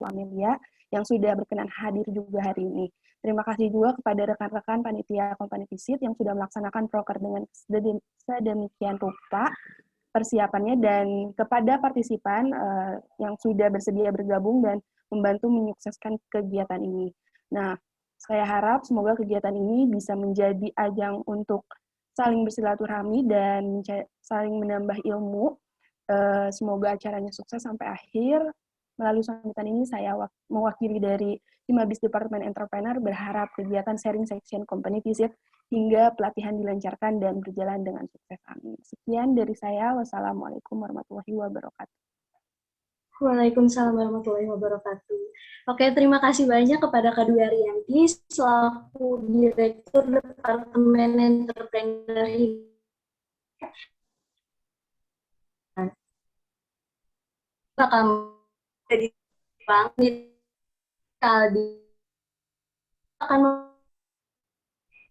Amelia yang sudah berkenan hadir juga hari ini. Terima kasih juga kepada rekan-rekan panitia Company Visit yang sudah melaksanakan proker dengan sedemikian rupa persiapannya, dan kepada partisipan yang sudah bersedia bergabung dan membantu menyukseskan kegiatan ini. Nah, saya harap semoga kegiatan ini bisa menjadi ajang untuk saling bersilaturahmi dan saling menambah ilmu. Semoga acaranya sukses sampai akhir. Melalui sambutan ini, saya mewakili dari tim Habis Departemen Entrepreneur berharap kegiatan sharing section Company Visit hingga pelatihan dilancarkan dan berjalan dengan sukses. Amin. Sekian dari saya. Wassalamualaikum warahmatullahi wabarakatuh. Waalaikumsalam warahmatullahi wabarakatuh. Oke, terima kasih banyak kepada Kak Dwi Ariyanti selaku Direktur Departemen Entrepreneur. Bakal jadi Bang Kaldi akan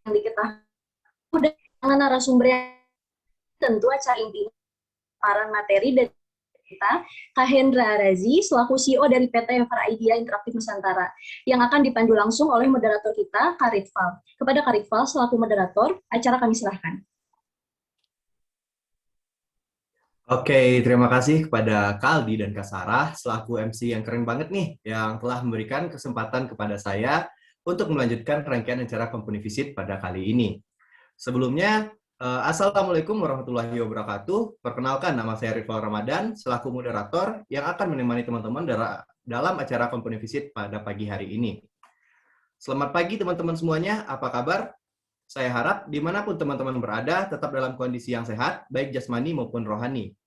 diketahui dengan narasumber yang tentu acara inti para materi dari kita, Kak Hendra Arazi, selaku CEO dari PT FR Idea Interaktif Nusantara, yang akan dipandu langsung oleh moderator kita, Kak Ritval. Kepada Kak Ritval, selaku moderator, acara kami silahkan. Oke, terima kasih kepada Kaldi dan Kak Sarah, selaku MC yang keren banget nih, yang telah memberikan kesempatan kepada saya untuk melanjutkan rangkaian acara Company Visit pada kali ini. Sebelumnya, Assalamualaikum warahmatullahi wabarakatuh. Perkenalkan, nama saya Ritval Ramadan, selaku moderator yang akan menemani teman-teman dalam acara Company Visit pada pagi hari ini. Selamat pagi teman-teman semuanya, apa kabar? Saya harap dimanapun teman-teman berada, tetap dalam kondisi yang sehat, baik jasmani maupun rohani.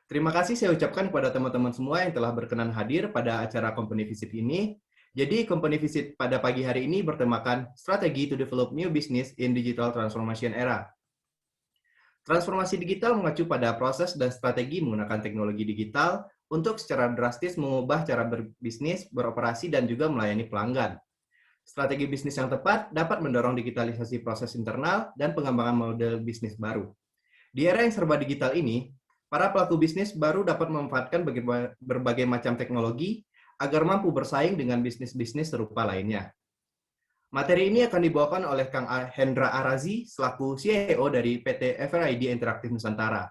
Terima kasih saya ucapkan kepada teman-teman semua yang telah berkenan hadir pada acara Company Visit ini. Jadi, Company Visit pada pagi hari ini bertemakan Strategi to Develop New Business in Digital Transformation Era. Transformasi digital mengacu pada proses dan strategi menggunakan teknologi digital untuk secara drastis mengubah cara berbisnis, beroperasi, dan juga melayani pelanggan. Strategi bisnis yang tepat dapat mendorong digitalisasi proses internal dan pengembangan model bisnis baru. Di era yang serba digital ini, para pelaku bisnis baru dapat memanfaatkan berbagai macam teknologi agar mampu bersaing dengan bisnis-bisnis serupa lainnya. Materi ini akan dibawakan oleh Kang Hendra Arazi selaku CEO dari PT FR Idea Interaktif Nusantara.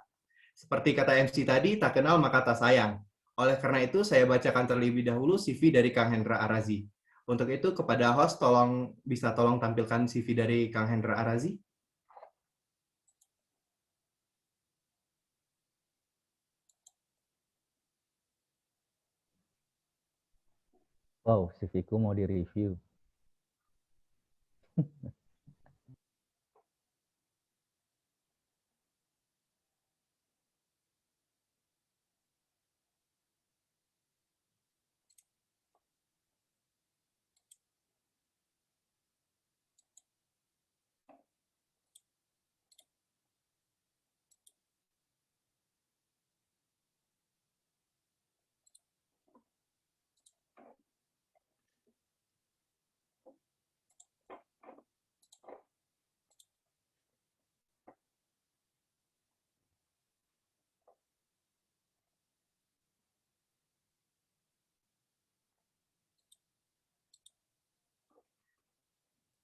Seperti kata MC tadi, tak kenal maka tak sayang. Oleh karena itu, saya bacakan terlebih dahulu CV dari Kang Hendra Arazi. Untuk itu, kepada host, bisa tolong tampilkan CV dari Kang Hendra Arazi. Wow, CV-ku mau direview.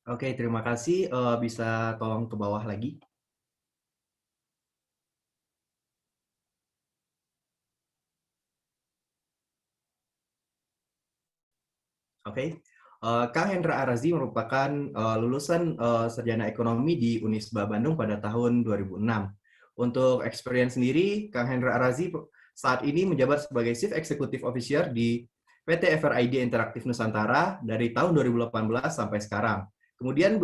Oke, terima kasih. Bisa tolong ke bawah lagi. Oke, Kang Hendra Arazi merupakan lulusan sarjana ekonomi di Unisba Bandung pada tahun 2006. Untuk experience sendiri, Kang Hendra Arazi saat ini menjabat sebagai Chief Executive Officer di PT FR Idea Interaktif Nusantara dari tahun 2018 sampai sekarang. Kemudian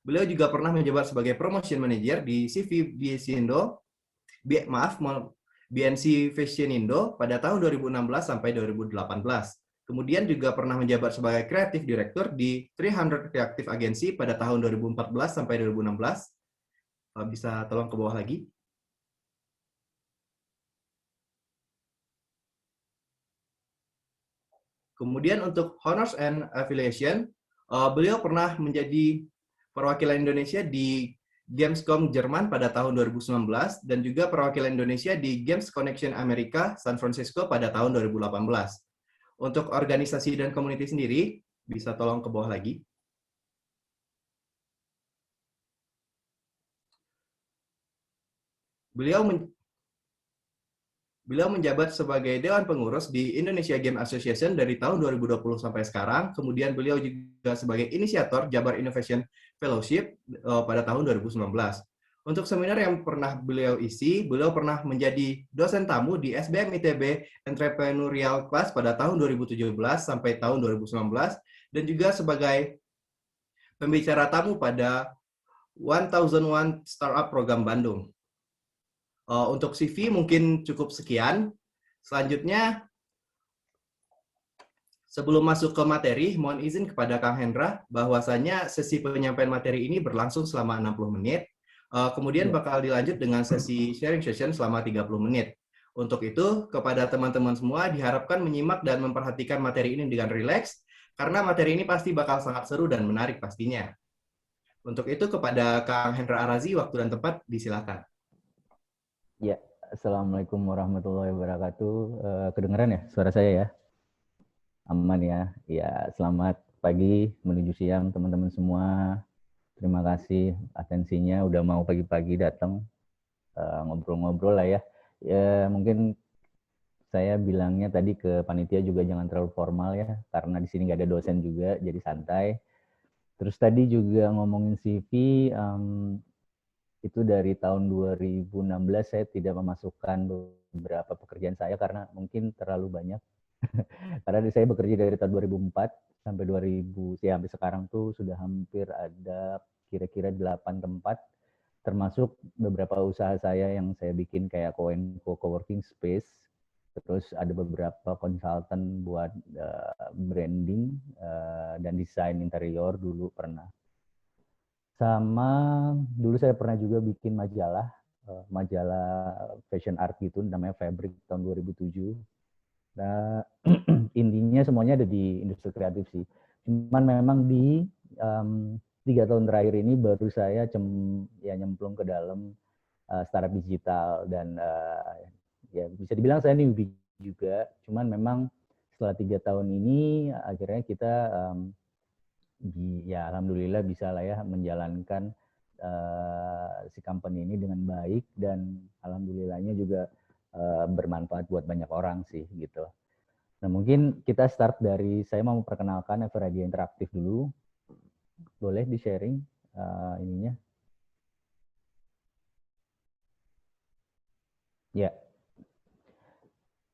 beliau juga pernah menjabat sebagai Promotion Manager di CV BNC Fashion Indo pada tahun 2016 sampai 2018. Kemudian juga pernah menjabat sebagai Creative Director di 300 Creative Agency pada tahun 2014 sampai 2016. Bisa tolong ke bawah lagi. Kemudian untuk Honors and Affiliation, beliau pernah menjadi perwakilan Indonesia di Gamescom Jerman pada tahun 2019 dan juga perwakilan Indonesia di Games Connection Amerika San Francisco pada tahun 2018. Untuk organisasi dan community sendiri, bisa tolong ke bawah lagi. Beliau menjabat sebagai Dewan Pengurus di Indonesia Game Association dari tahun 2020 sampai sekarang. Kemudian beliau juga sebagai inisiator Jabar Innovation Fellowship pada tahun 2019. Untuk seminar yang pernah beliau isi, beliau pernah menjadi dosen tamu di SBM ITB Entrepreneurial Class pada tahun 2017 sampai tahun 2019, dan juga sebagai pembicara tamu pada 1001 Startup Program Bandung. Untuk CV mungkin cukup sekian. Selanjutnya, sebelum masuk ke materi, mohon izin kepada Kang Hendra bahwasanya sesi penyampaian materi ini berlangsung selama 60 menit. Kemudian bakal dilanjut dengan sesi sharing session selama 30 menit. Untuk itu, kepada teman-teman semua diharapkan menyimak dan memperhatikan materi ini dengan rileks, karena materi ini pasti bakal sangat seru dan menarik pastinya. Untuk itu, kepada Kang Hendra Arazi, waktu dan tempat disilakan. Ya, Assalamualaikum warahmatullahi wabarakatuh. Kedengeran ya suara saya ya? Aman ya? Ya, selamat pagi menuju siang teman-teman semua. Terima kasih atensinya udah mau pagi-pagi datang ngobrol-ngobrol lah ya. Ya, mungkin saya bilangnya tadi ke panitia juga jangan terlalu formal ya, karena di sini nggak ada dosen juga, jadi santai. Terus tadi juga ngomongin CV, itu dari tahun 2016 saya tidak memasukkan beberapa pekerjaan saya karena mungkin terlalu banyak. Karena saya bekerja dari tahun 2004 sampai 2000, ya sampai sekarang tuh sudah hampir ada kira-kira 8 tempat, termasuk beberapa usaha saya yang saya bikin kayak co-working space, terus ada beberapa konsultan buat branding dan desain interior dulu pernah. Sama dulu saya pernah juga bikin majalah fashion art gitu, namanya Fabric tahun 2007. Nah, intinya semuanya ada di industri kreatif sih. Cuman memang di 3 tahun terakhir ini baru saya nyemplung ke dalam startup digital, dan ya bisa dibilang saya newbie juga. Cuman memang setelah 3 tahun ini akhirnya kita ya alhamdulillah bisa lah ya menjalankan si company ini dengan baik, dan alhamdulillahnya juga bermanfaat buat banyak orang sih gitu. Nah mungkin kita start dari saya mau memperkenalkan Everidea Interaktif dulu. Boleh di sharing ininya? Ya.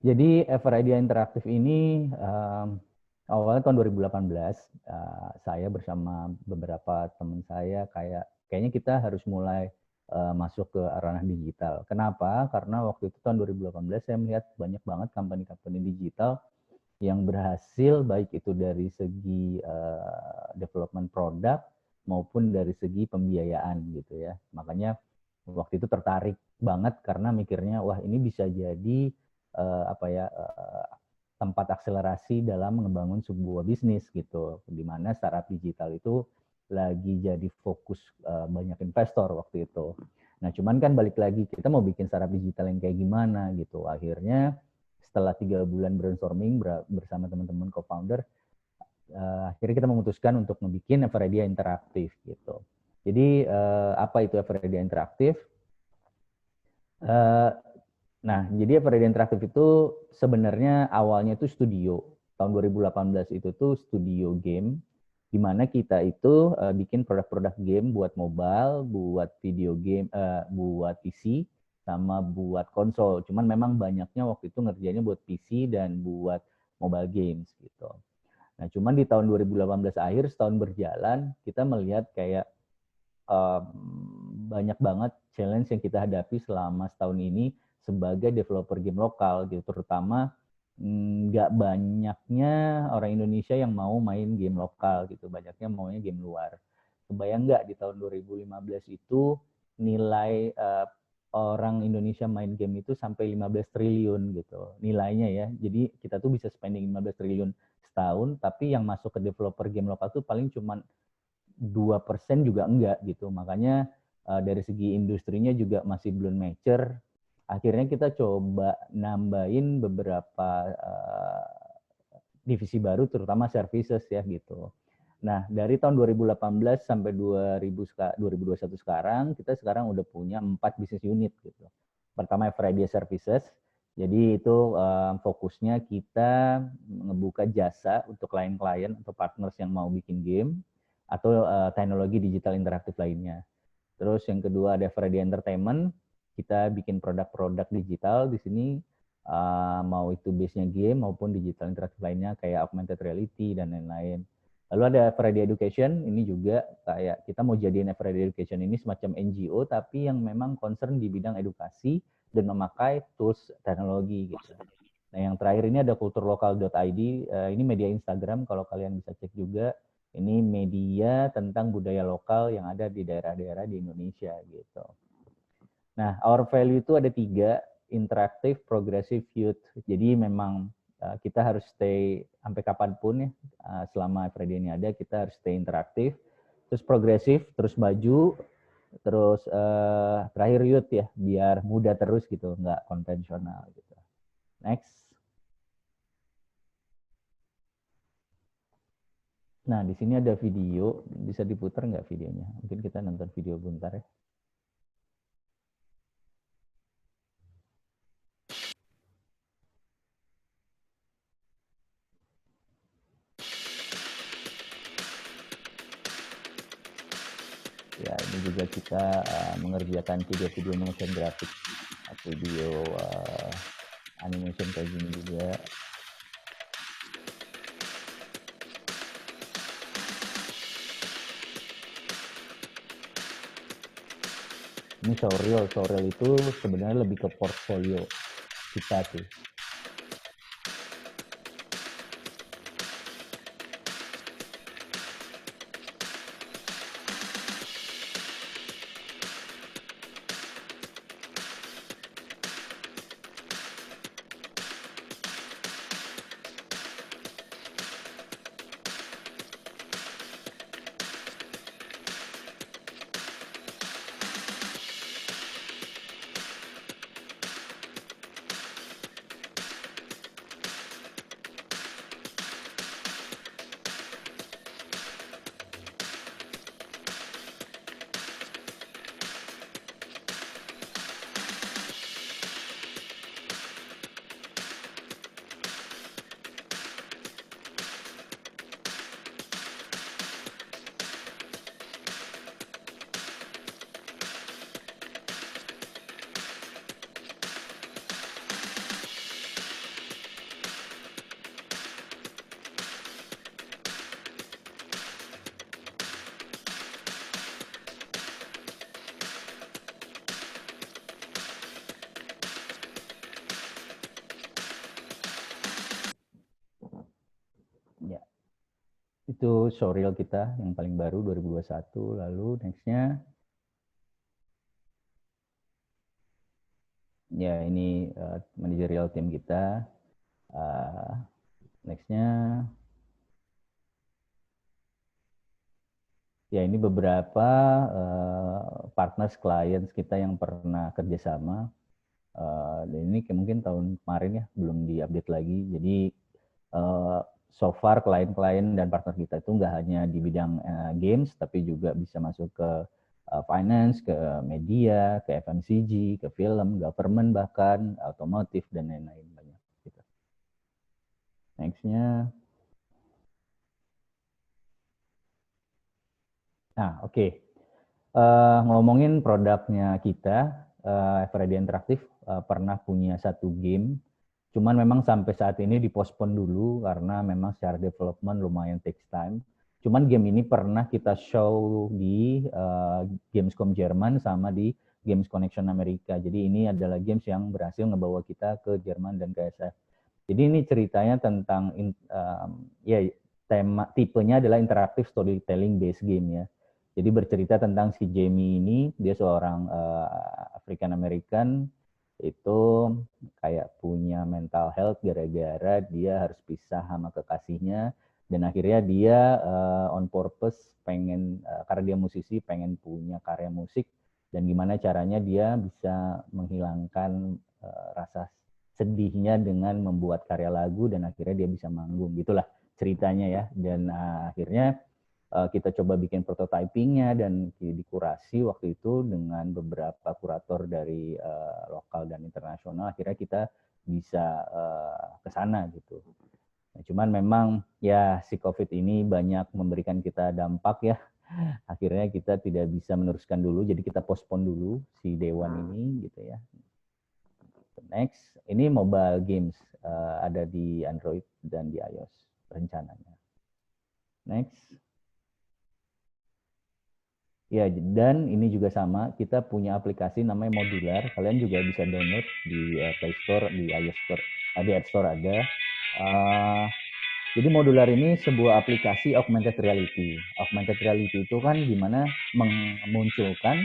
Jadi Everidea Interaktif ini awalnya tahun 2018 saya bersama beberapa teman saya kayaknya kita harus mulai masuk ke ranah digital. Kenapa? Karena waktu itu tahun 2018 saya melihat banyak banget company-company digital yang berhasil, baik itu dari segi development produk maupun dari segi pembiayaan gitu ya. Makanya waktu itu tertarik banget karena mikirnya wah ini bisa jadi tempat akselerasi dalam membangun sebuah bisnis gitu, di mana startup digital itu lagi jadi fokus banyak investor waktu itu. Nah cuman kan balik lagi kita mau bikin startup digital yang kayak gimana gitu. Akhirnya setelah 3 bulan brainstorming bersama teman-teman co-founder, akhirnya kita memutuskan untuk membuat Everidea Interaktif gitu. Jadi apa itu Everidea Interaktif? Nah, jadi Everidea Interaktif itu sebenarnya awalnya itu studio. Tahun 2018 itu tuh studio game, di mana kita itu bikin produk-produk game buat mobile, buat video game, buat PC, sama buat konsol. Cuman memang banyaknya waktu itu ngerjainnya buat PC dan buat mobile games gitu. Nah, cuman di tahun 2018 akhir, setahun berjalan, kita melihat kayak banyak banget challenge yang kita hadapi selama setahun ini sebagai developer game lokal gitu, terutama nggak banyaknya orang Indonesia yang mau main game lokal gitu, banyaknya maunya game luar. Kebayang nggak di tahun 2015 itu nilai orang Indonesia main game itu sampai 15 triliun gitu nilainya ya. Jadi kita tuh bisa spending 15 triliun setahun, tapi yang masuk ke developer game lokal tuh paling cuman 2% juga enggak gitu. Makanya dari segi industrinya juga masih belum mature. Akhirnya kita coba nambahin beberapa divisi baru terutama services ya gitu. Nah, dari tahun 2018 sampai 2021 sekarang, kita sekarang udah punya 4 bisnis unit gitu. Pertama Everidea Services, jadi itu fokusnya kita ngebuka jasa untuk klien-klien atau partners yang mau bikin game atau teknologi digital interaktif lainnya. Terus yang kedua ada Everidea Entertainment, kita bikin produk-produk digital di sini, mau itu base-nya game maupun digital interaktif lainnya kayak augmented reality dan lain-lain. Lalu ada Everidea Education, ini juga kayak kita mau jadiin Everidea Education ini semacam NGO, tapi yang memang concern di bidang edukasi dan memakai tools teknologi gitu. Nah yang terakhir ini ada kulturlokal.id, ini media Instagram kalau kalian bisa cek juga. Ini media tentang budaya lokal yang ada di daerah-daerah di Indonesia gitu. Nah, our value itu ada 3, interaktif, progressive, youth. Jadi memang kita harus stay sampai kapanpun ya, selama Everidea ini ada, kita harus stay interaktif, terus progresif, terus maju, terus terakhir youth ya, biar muda terus gitu, nggak konvensional gitu. Next. Nah, di sini ada video, bisa diputar nggak videonya? Mungkin kita nonton video bentar ya. Ya, ini juga kita mengerjakan video-video motion graphic, video animation kayak gini juga. Ini showreel itu sebenarnya lebih ke portfolio kita sih. Ya, itu showreel kita yang paling baru 2021. Lalu nextnya, ya ini managerial team kita. Nextnya, ya ini beberapa partners clients kita yang pernah kerjasama. Dan ini mungkin tahun kemarin ya, belum diupdate lagi. Jadi so far klien-klien dan partner kita itu nggak hanya di bidang games, tapi juga bisa masuk ke finance, ke media, ke FMCG, ke film, government bahkan, otomotif, dan lain-lain banyak. Gitu. Next-nya. Nah, oke. Ngomongin produknya kita, Everidea Interaktif pernah punya satu game. Cuman memang sampai saat ini dipospon dulu karena memang secara development lumayan takes time. Cuman game ini pernah kita show di Gamescom Jerman sama di Games Connection Amerika. Jadi ini adalah games yang berhasil ngebawa kita ke Jerman dan ke SF. Jadi ini ceritanya tentang ya tipenya adalah interactive storytelling based game ya. Jadi bercerita tentang si Jamie ini, dia seorang African American, itu kayak punya mental health gara-gara dia harus pisah sama kekasihnya, dan akhirnya dia on purpose pengen, karena dia musisi, pengen punya karya musik, dan gimana caranya dia bisa menghilangkan rasa sedihnya dengan membuat karya lagu dan akhirnya dia bisa manggung. Gitulah ceritanya ya. Dan akhirnya kita coba bikin prototypingnya dan dikurasi waktu itu dengan beberapa kurator dari lokal dan internasional. Akhirnya kita bisa ke sana gitu. Nah, cuman memang ya si COVID ini banyak memberikan kita dampak ya. Akhirnya kita tidak bisa meneruskan dulu, jadi kita postpone dulu si Dewan ini gitu ya. Next, ini mobile games ada di Android dan di iOS rencananya. Next. Ya, dan ini juga sama, kita punya aplikasi namanya Modular. Kalian juga bisa download di Play Store, di iOS Store, di App Store ada. Jadi Modular ini sebuah aplikasi augmented reality. Augmented reality itu kan gimana memunculkan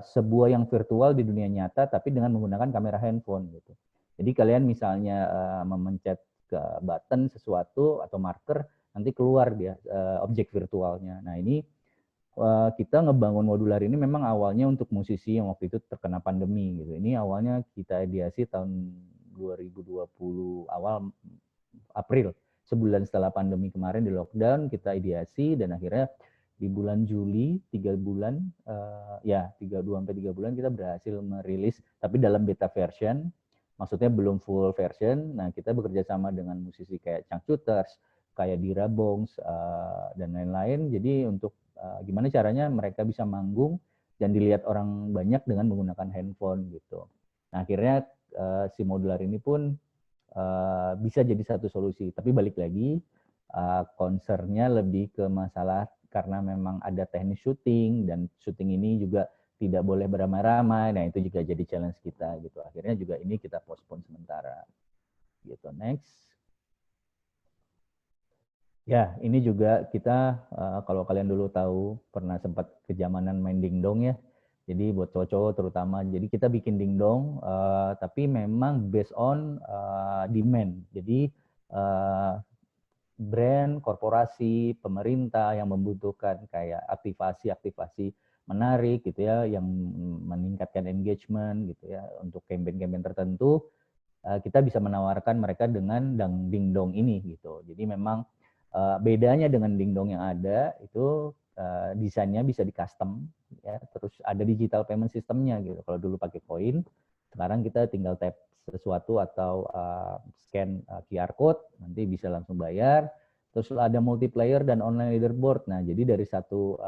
sebuah yang virtual di dunia nyata, tapi dengan menggunakan kamera handphone gitu. Jadi kalian misalnya memencet ke button sesuatu atau marker, nanti keluar dia objek virtualnya. Nah ini kita ngebangun Modular ini memang awalnya untuk musisi yang waktu itu terkena pandemi gitu. Ini awalnya kita ideasi tahun 2020 awal April, sebulan setelah pandemi kemarin di lockdown kita ideasi dan akhirnya di bulan Juli 3 bulan 2-3 bulan kita berhasil merilis tapi dalam beta version, maksudnya belum full version. Nah, kita bekerja sama dengan musisi kayak Changcuters, kayak Dira Bongs dan lain-lain. Jadi untuk gimana caranya mereka bisa manggung dan dilihat orang banyak dengan menggunakan handphone gitu. Nah, akhirnya si Modular ini pun bisa jadi satu solusi. Tapi balik lagi, concernnya lebih ke masalah karena memang ada teknis syuting dan syuting ini juga tidak boleh beramai-ramai. Nah, itu juga jadi challenge kita gitu. Akhirnya juga ini kita postpone sementara. Gitu. Next. Ya, ini juga kita kalau kalian dulu tahu pernah sempat kejamanan main dingdong ya. Jadi buat cowok-cowok terutama. Jadi kita bikin dingdong, tapi memang based on demand. Jadi brand, korporasi, pemerintah yang membutuhkan kayak aktivasi-aktivasi menarik gitu ya, yang meningkatkan engagement gitu ya untuk campaign-campaign tertentu, kita bisa menawarkan mereka dengan dingdong ini gitu. Jadi memang bedanya dengan dingdong yang ada itu desainnya bisa di custom ya, terus ada digital payment systemnya gitu. Kalau dulu pakai koin, sekarang kita tinggal tap sesuatu atau scan QR code, nanti bisa langsung bayar. Terus ada multiplayer dan online leaderboard. Nah, jadi dari satu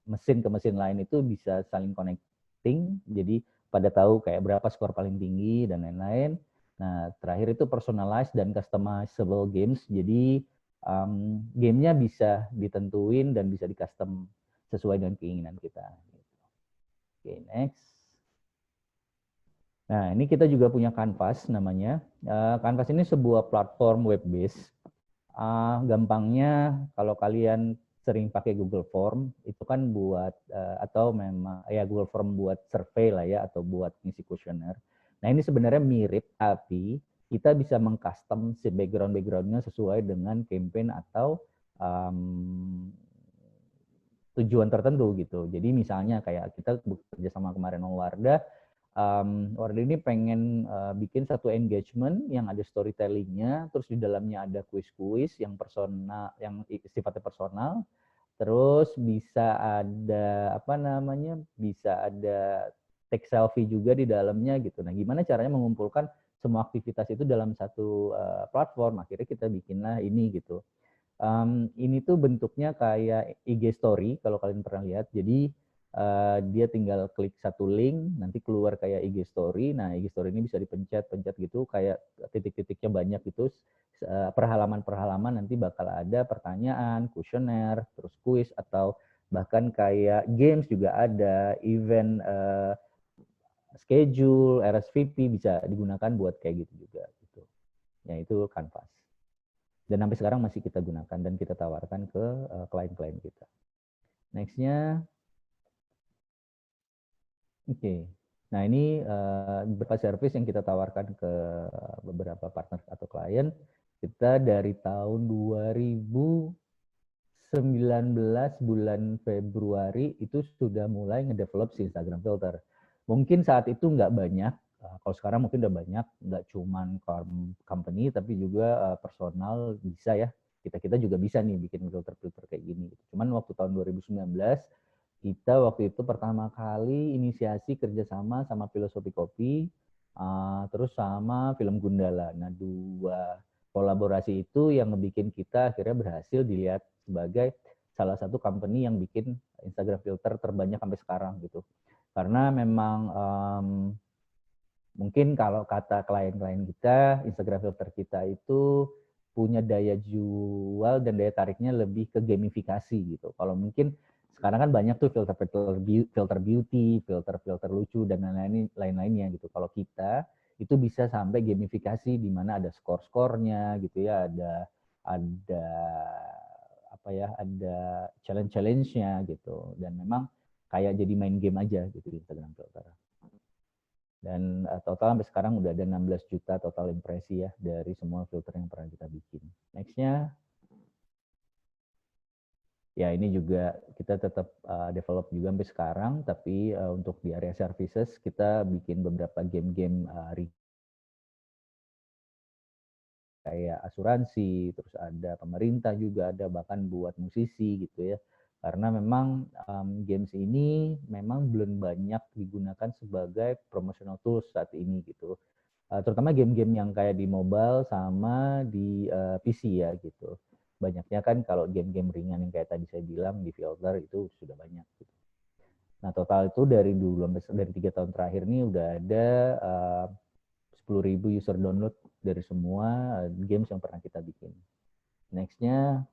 mesin ke mesin lain itu bisa saling connecting. Jadi pada tahu kayak berapa skor paling tinggi dan lain-lain. Nah, terakhir itu personalized dan customizable games. Jadi gamenya bisa ditentuin dan bisa di custom sesuai dengan keinginan kita. Oke, next. Nah, ini kita juga punya Canvas namanya. Canvas ini sebuah platform web based. Gampangnya kalau kalian sering pakai Google Form itu kan buat atau memang ya Google Form buat survei lah ya atau buat ngisi kuesioner. Nah, ini sebenarnya mirip tapi kita bisa mengcustom si background-nya sesuai dengan campaign atau tujuan tertentu gitu. Jadi misalnya kayak kita bekerja sama kemarin sama Wardah, Wardah ini pengen bikin satu engagement yang ada storytellingnya, terus di dalamnya ada kuis-kuis yang personal, yang sifatnya personal, terus bisa ada bisa ada take selfie juga di dalamnya gitu. Nah, gimana caranya mengumpulkan semua aktivitas itu dalam satu platform? Akhirnya kita bikinlah ini gitu. Ini tuh bentuknya kayak IG story kalau kalian pernah lihat. Jadi dia tinggal klik satu link, nanti keluar kayak IG story. Nah, IG story ini bisa dipencet-pencet gitu, kayak titik-titiknya banyak gitu. Per halaman nanti bakal ada pertanyaan, kuesioner, terus kuis, atau bahkan kayak games juga ada, event schedule, RSVP bisa digunakan buat kayak gitu juga. Gitu. Ya, itu Canvas. Dan sampai sekarang masih kita gunakan dan kita tawarkan ke klien-klien kita. Next-nya. Oke. Nah, ini beberapa service yang kita tawarkan ke beberapa partner atau klien. Kita dari tahun 2019 bulan Februari itu sudah mulai ngedevelop si Instagram Filter. Mungkin saat itu nggak banyak Kalau sekarang mungkin udah banyak, nggak cuman company tapi juga personal bisa ya. Kita juga bisa nih bikin filter-filter kayak gini. Cuman waktu tahun 2019 kita waktu itu pertama kali inisiasi kerjasama sama Filosofi Kopi, terus sama Film Gundala. Nah, 2 kolaborasi itu yang ngebikin kita akhirnya berhasil dilihat sebagai salah satu company yang bikin Instagram filter terbanyak sampai sekarang gitu. Karena memang mungkin kalau kata klien-klien kita, Instagram filter kita itu punya daya jual dan daya tariknya lebih ke gamifikasi gitu. Kalau mungkin sekarang kan banyak tuh filter beauty, filter lucu dan lain-lainnya gitu. Kalau kita itu bisa sampai gamifikasi di mana ada skor-skornya gitu ya, ada apa ya, ada challenge-nya gitu. Dan memang kayak jadi main game aja gitu di Instagram filter. Dan total sampai sekarang udah ada 16 juta total impresi ya dari semua filter yang pernah kita bikin. Next-nya, ya ini juga kita tetap develop juga sampai sekarang, tapi untuk di area services kita bikin beberapa game-game kayak asuransi, terus ada pemerintah juga, ada bahkan buat musisi gitu ya. Karena memang games ini memang belum banyak digunakan sebagai promotional tools saat ini gitu. Terutama game-game yang kayak di mobile sama di PC ya gitu. Banyaknya kan kalau game-game ringan yang kayak tadi saya bilang di filter itu sudah banyak. Gitu. Nah total itu dari 3 tahun terakhir ini udah ada 10.000 user download dari semua games yang pernah kita bikin. Next-nya,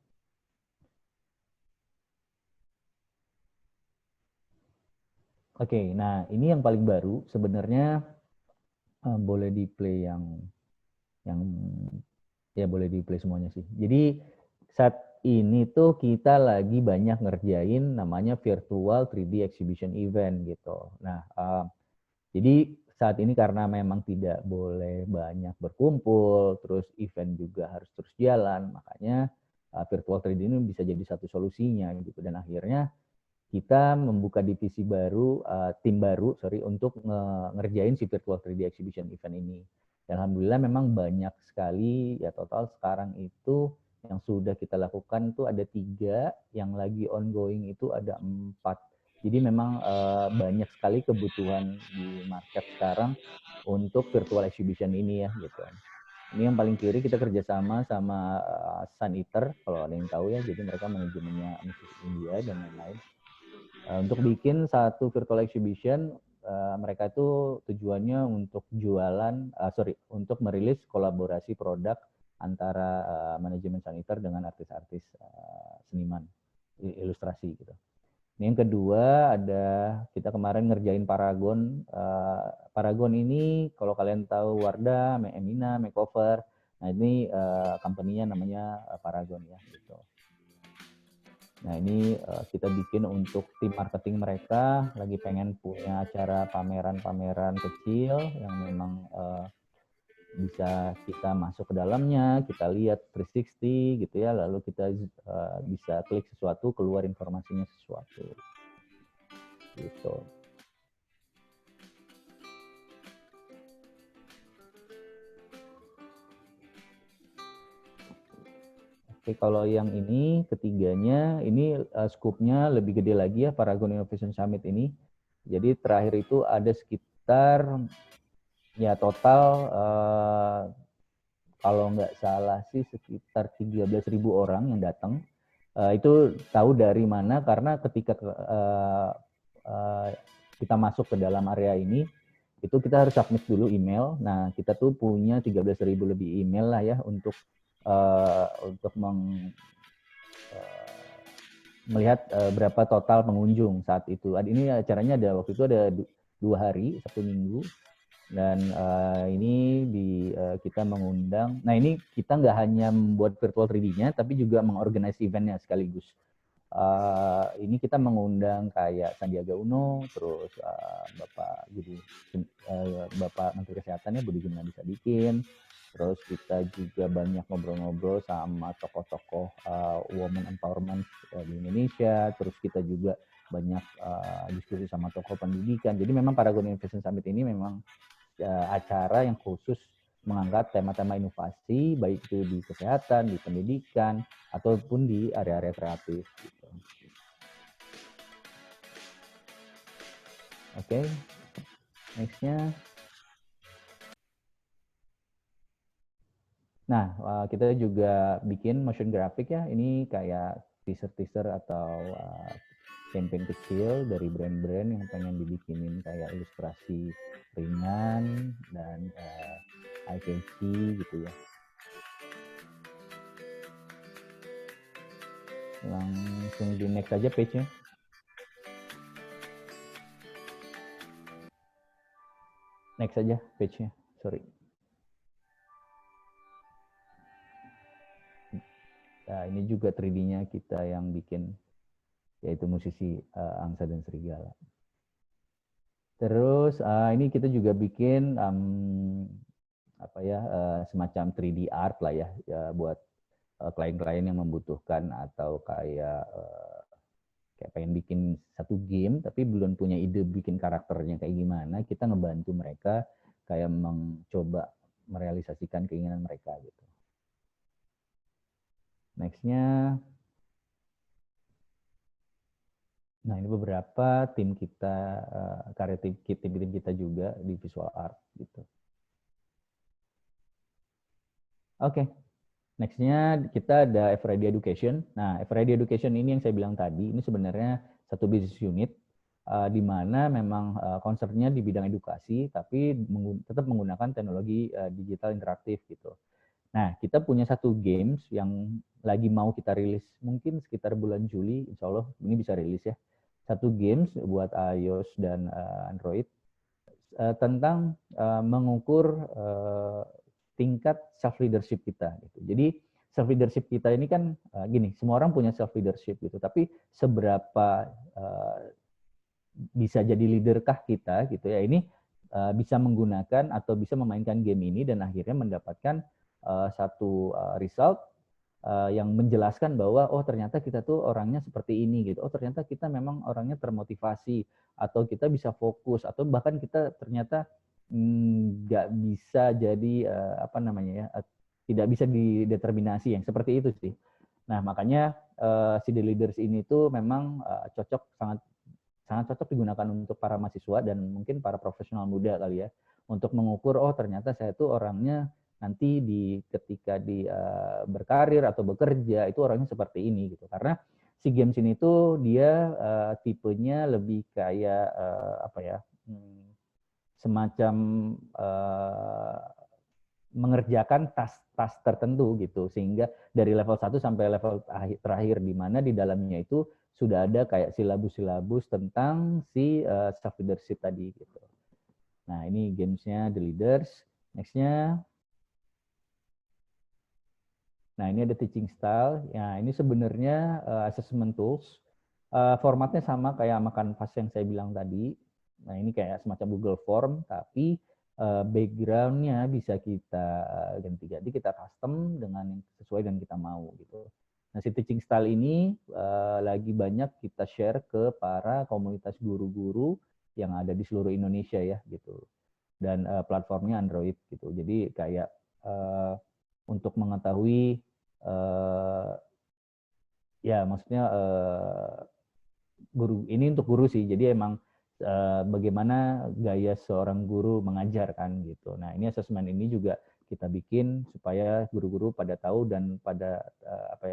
oke, nah ini yang paling baru sebenarnya boleh di play yang ya boleh di play semuanya sih. Jadi saat ini tuh kita lagi banyak ngerjain namanya virtual 3D exhibition event gitu. Nah, jadi saat ini karena memang tidak boleh banyak berkumpul, terus event juga harus terus jalan, makanya virtual 3D ini bisa jadi satu solusinya gitu. Dan akhirnya kita membuka divisi baru, tim baru, untuk ngerjain si virtual 3D exhibition event ini. Dan alhamdulillah memang banyak sekali, ya total sekarang itu yang sudah kita lakukan itu ada 3, yang lagi ongoing itu ada 4. Jadi memang banyak sekali kebutuhan di market sekarang untuk virtual exhibition ini ya gitu. Ini yang paling kiri kita kerjasama sama Sun Eater, kalau ada yang tahu ya, jadi mereka manajemennya musik India dan lain-lain. Untuk bikin satu virtual exhibition, mereka itu tujuannya untuk untuk merilis kolaborasi produk antara manajemen Sun Eater dengan artis-artis seniman ilustrasi gitu. Ini yang kedua ada kita kemarin ngerjain Paragon. Paragon ini kalau kalian tahu Wardah, Emina, Makeover. Nah ini company-nya namanya Paragon ya gitu. Nah ini kita bikin untuk tim marketing mereka lagi pengen punya acara pameran-pameran kecil yang memang bisa kita masuk ke dalamnya, kita lihat 360 gitu ya, lalu kita bisa klik sesuatu, keluar informasinya sesuatu. Gitu. Oke, kalau yang ini ketiganya, ini skupnya lebih gede lagi ya, Paragon Innovation Summit ini. Jadi terakhir itu ada sekitar ya total kalau nggak salah sih sekitar 13.000 orang yang datang. Itu tahu dari mana karena ketika kita masuk ke dalam area ini, itu kita harus submit dulu email. Nah, kita tuh punya 13.000 lebih email lah ya untuk melihat berapa total pengunjung saat itu. Ini acaranya waktu itu ada 2 hari, Sabtu Minggu. Dan ini kita mengundang, nah ini kita nggak hanya membuat virtual 3D-nya, tapi juga mengorganize event-nya sekaligus. Ini kita mengundang kayak Sandiaga Uno, terus Bapak Menteri Kesehatannya Budi Gunadisadikin, terus kita juga banyak ngobrol-ngobrol sama tokoh-tokoh women empowerment di Indonesia, terus kita juga banyak diskusi sama tokoh pendidikan. Jadi memang Paragon Innovation Summit ini memang acara yang khusus mengangkat tema-tema inovasi, baik itu di kesehatan, di pendidikan, ataupun di area-area kreatif. Gitu. Oke, next-nya. Nah, kita juga bikin motion graphic ya. Ini kayak teaser-teaser atau campaign kecil dari brand-brand yang pengen dibikinin kayak ilustrasi ringan dan eye catchy gitu ya. Langsung di next aja page-nya. Next aja page-nya, sorry. Nah, ini juga 3D-nya kita yang bikin, yaitu musisi Angsa dan Serigala. Terus ini kita juga bikin semacam 3D art lah ya, buat klien-klien yang membutuhkan atau kayak pengen bikin satu game tapi belum punya ide bikin karakternya kayak gimana, kita ngebantu mereka kayak mencoba merealisasikan keinginan mereka gitu. Next-nya. Nah, ini beberapa tim kita, karya tim kita juga di visual art gitu. Oke. Next-nya kita ada Everready Education. Nah, Everready Education ini yang saya bilang tadi, ini sebenarnya satu business unit di mana memang concern-nya di bidang edukasi, tapi tetap menggunakan teknologi digital interaktif gitu. Nah, kita punya satu games yang lagi mau kita rilis, mungkin sekitar bulan Juli, insya Allah ini bisa rilis ya. Satu games buat iOS dan Android tentang mengukur tingkat self leadership kita gitu. Jadi self leadership kita ini kan gini, semua orang punya self leadership gitu, tapi seberapa bisa jadi leaderkah kita gitu ya, ini bisa menggunakan atau bisa memainkan game ini dan akhirnya mendapatkan satu result yang menjelaskan bahwa oh ternyata kita tuh orangnya seperti ini gitu, oh ternyata kita memang orangnya termotivasi atau kita bisa fokus atau bahkan kita ternyata nggak bisa jadi tidak bisa dideterminasi yang seperti itu sih. Nah makanya si The Leaders ini tuh memang sangat cocok digunakan untuk para mahasiswa dan mungkin para profesional muda kali ya, untuk mengukur oh ternyata saya tuh orangnya nanti ketika berkarir atau bekerja itu orangnya seperti ini gitu. Karena si games ini tuh dia tipenya lebih kayak semacam mengerjakan tas tertentu gitu, sehingga dari level 1 sampai level terakhir di mana di dalamnya itu sudah ada kayak silabus-silabus tentang si self leadership tadi gitu. Nah, ini gamesnya The Leaders. Next-nya. Nah, ini ada teaching style. Ya, ini sebenarnya assessment tools. Formatnya sama kayak Canvas yang saya bilang tadi. Nah, ini kayak semacam Google Form, tapi background-nya bisa kita ganti-ganti, kita custom dengan yang sesuai dengan kita mau gitu. Nah, si teaching style ini lagi banyak kita share ke para komunitas guru-guru yang ada di seluruh Indonesia ya gitu. Dan platformnya Android gitu. Jadi kayak untuk mengetahui ya maksudnya guru ini untuk guru sih. Jadi emang bagaimana gaya seorang guru mengajarkan gitu. Nah, ini asesmen ini juga kita bikin supaya guru-guru pada tahu dan pada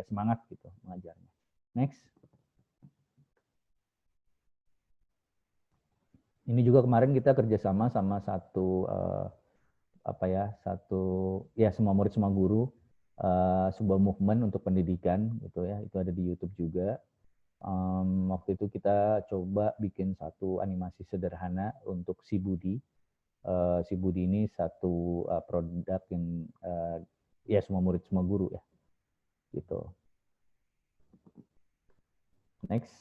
semangat gitu mengajarnya. Next. Ini juga kemarin kita kerjasama sama satu semua murid semua guru, sebuah movement untuk pendidikan gitu ya. Itu ada di YouTube juga. Waktu itu kita coba bikin satu animasi sederhana untuk Si Budi. Si Budi ini satu produk yang ya semua murid semua guru ya gitu. Next.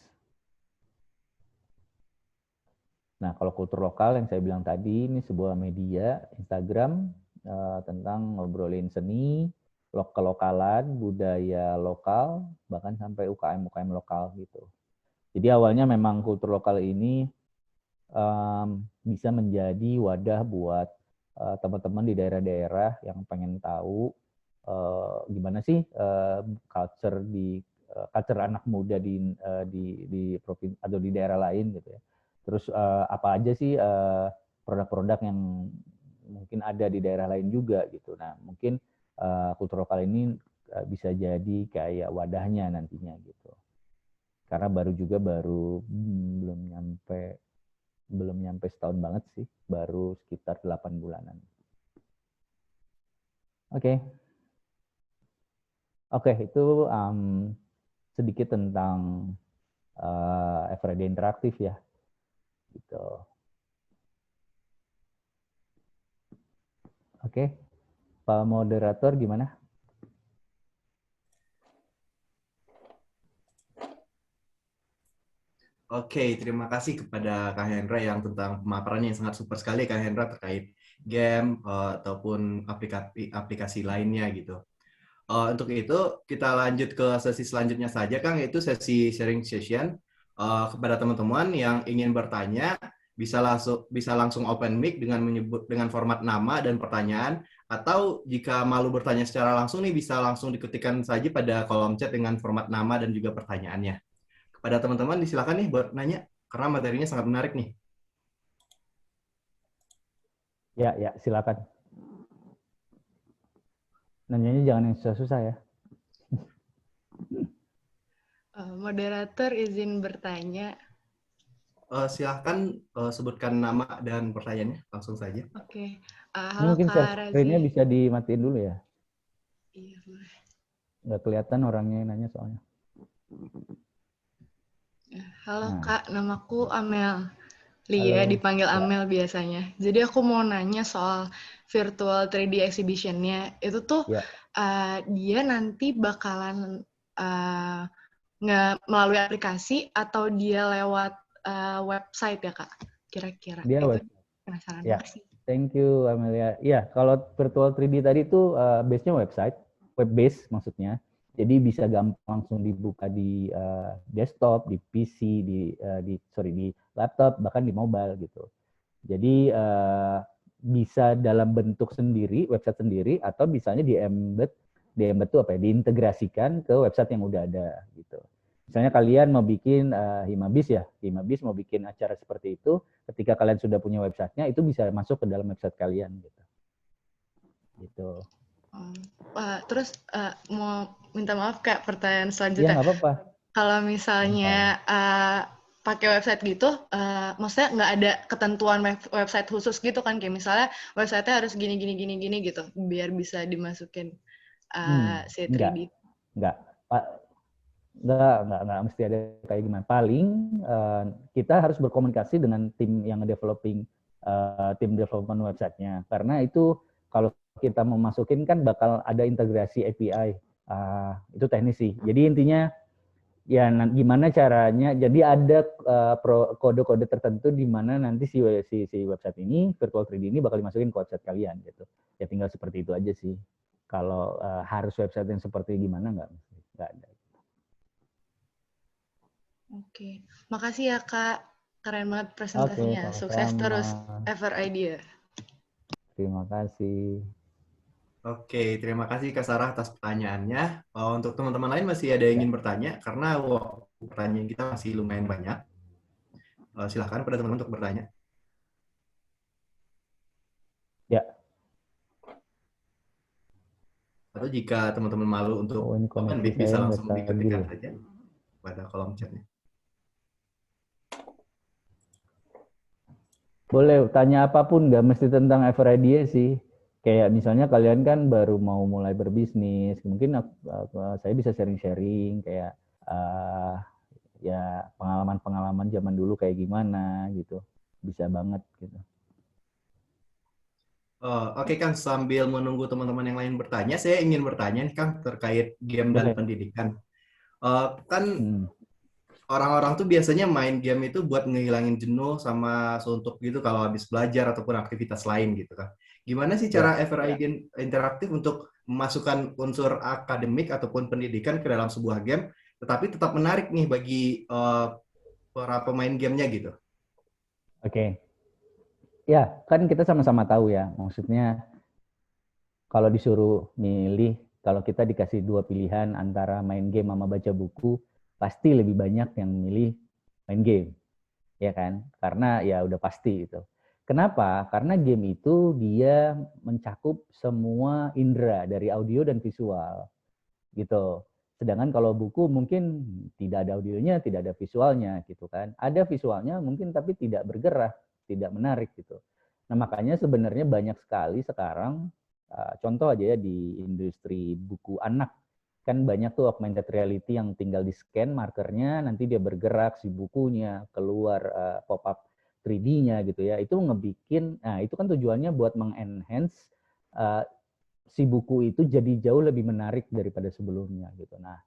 Nah, kalau kultur lokal yang saya bilang tadi, ini sebuah media Instagram tentang ngobrolin seni, kelokalan, budaya lokal, bahkan sampai UKM-UKM lokal gitu. Jadi awalnya memang kultur lokal ini bisa menjadi wadah buat teman-teman di daerah-daerah yang pengen tahu gimana sih culture anak muda di provinsi atau di daerah lain gitu ya. Terus apa aja sih produk-produk yang mungkin ada di daerah lain juga gitu. Nah, mungkin kultur lokal ini bisa jadi kayak wadahnya nantinya gitu. Karena baru belum nyampe setahun banget sih, baru sekitar 8 bulanan. Oke. Oke, itu sedikit tentang FRID interaktif ya. Gitu. Oke, Pak Moderator gimana? Oke, terima kasih kepada Kak Hendra yang tentang pemaparannya yang sangat super sekali Kak Hendra terkait game ataupun aplikasi lainnya gitu. Untuk itu kita lanjut ke sesi selanjutnya saja Kang, yaitu sesi sharing session. Kepada teman-teman yang ingin bertanya bisa langsung open mic dengan menyebut dengan format nama dan pertanyaan, atau jika malu bertanya secara langsung nih bisa langsung diketikkan saja pada kolom chat dengan format nama dan juga pertanyaannya. Kepada teman-teman disilakan nih buat nanya karena materinya sangat menarik nih. Ya, silakan. Nanyanya jangan yang susah-susah ya. Moderator izin bertanya. Silahkan sebutkan nama dan pertanyaannya langsung saja. Oke. Ini Halo mungkin Kak screen-nya Razi. bisa dimatiin dulu ya. Iya, boleh. Nggak kelihatan orangnya yang nanya soalnya. Halo Nah. Kak, namaku Amel. Lia, Halo. dipanggil Ya. Amel biasanya. Jadi aku mau nanya soal virtual 3D exhibition-nya. Itu tuh Ya. Dia nanti bakalan melalui aplikasi atau dia lewat website ya Kak? Kira-kira. Dia Itu website. penasaran Ya. banget sih. Thank you Amelia. Ya, kalau virtual 3D tadi itu base-nya website, web base maksudnya. Jadi bisa gampang langsung dibuka di desktop, di PC, di laptop, bahkan di mobile gitu. Jadi bisa dalam bentuk sendiri, website sendiri, atau misalnya di-embed itu apa ya? Diintegrasikan ke website yang udah ada gitu. Misalnya kalian mau bikin Himabis ya, Himabis mau bikin acara seperti itu, ketika kalian sudah punya websitenya, itu bisa masuk ke dalam website kalian gitu. Gitu. Terus mau minta maaf Kak, pertanyaan Iya, selanjutnya. nggak apa-apa. Kalau misalnya pakai website gitu, maksudnya nggak ada ketentuan website khusus gitu kan? Kayak misalnya website-nya harus gini gitu, biar bisa dimasukin si 3D. Nggak mesti ada kayak gimana. Paling kita harus berkomunikasi dengan tim yang developing, tim development website-nya. Karena itu kalau kita mau masukin kan bakal ada integrasi API. Itu teknis sih. Jadi intinya ya gimana caranya. Jadi ada kode-kode tertentu di mana nanti si website ini, virtual 3D ini bakal dimasukin ke website kalian gitu. Ya tinggal seperti itu aja sih. Kalau harus website yang seperti gimana nggak ada. Oke, makasih ya Kak. Keren banget presentasinya. Oke, Sukses terus sama-sama. FRID ya. Terima kasih. Oke, terima kasih Kak Sarah atas pertanyaannya. Untuk teman-teman lain masih ada yang ingin bertanya karena pertanyaan kita masih lumayan banyak. Silahkan pada teman-teman untuk bertanya. Ya. Atau jika teman-teman malu untuk open mic bisa langsung diketikkan saja pada kolom chatnya. Boleh tanya apapun, nggak mesti tentang FRID sih. Kayak misalnya kalian kan baru mau mulai berbisnis, mungkin saya bisa sharing-sharing kayak ya pengalaman-pengalaman zaman dulu kayak gimana gitu. Bisa banget gitu. Oke Kang, sambil menunggu teman-teman yang lain bertanya, saya ingin bertanya nih Kang terkait game dan pendidikan. Kan orang-orang tuh biasanya main game itu buat ngehilangin jenuh sama suntuk gitu kalau habis belajar ataupun aktivitas lain gitu kan. Gimana sih cara FRID interaktif untuk memasukkan unsur akademik ataupun pendidikan ke dalam sebuah game, tetapi tetap menarik nih bagi para pemain gamenya gitu? Oke. Ya, kan kita sama-sama tahu ya, maksudnya kalau disuruh milih, kalau kita dikasih dua pilihan antara main game sama baca buku, pasti lebih banyak yang milih main game, ya kan? Karena ya udah pasti itu. Kenapa? Karena game itu dia mencakup semua indera dari audio dan visual, gitu. Sedangkan kalau buku mungkin tidak ada audionya, tidak ada visualnya, gitu kan? Ada visualnya mungkin tapi tidak bergerak, tidak menarik, gitu. Nah makanya sebenarnya banyak sekali sekarang, contoh aja ya di industri buku anak, kan banyak tuh augmented reality yang tinggal di scan markernya, nanti dia bergerak si bukunya, keluar pop-up 3D-nya gitu ya. Itu ngebikin, nah itu kan tujuannya buat mengenhance si buku itu jadi jauh lebih menarik daripada sebelumnya gitu. Nah,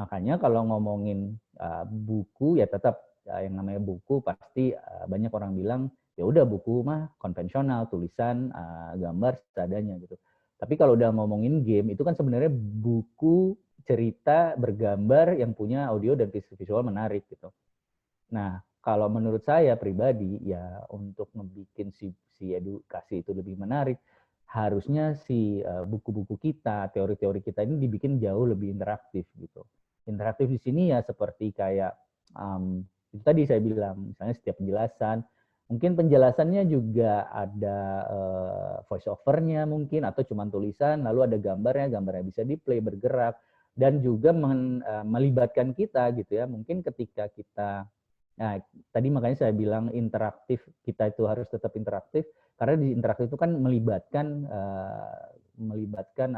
makanya kalau ngomongin buku ya tetap yang namanya buku pasti banyak orang bilang ya udah buku mah konvensional, tulisan, gambar seadanya gitu. Tapi kalau udah ngomongin game itu kan sebenarnya buku cerita bergambar yang punya audio dan visual menarik gitu. Nah, kalau menurut saya pribadi ya untuk membuat si edukasi itu lebih menarik, harusnya si buku-buku kita, teori-teori kita ini dibikin jauh lebih interaktif gitu. Interaktif di sini ya seperti kayak itu tadi saya bilang, misalnya setiap penjelasan, mungkin penjelasannya juga ada voice overnya mungkin atau cuma tulisan, lalu ada gambarnya bisa di play bergerak dan juga melibatkan kita gitu ya. Mungkin ketika kita Nah, tadi makanya saya bilang interaktif, kita itu harus tetap interaktif karena di interaktif itu kan melibatkan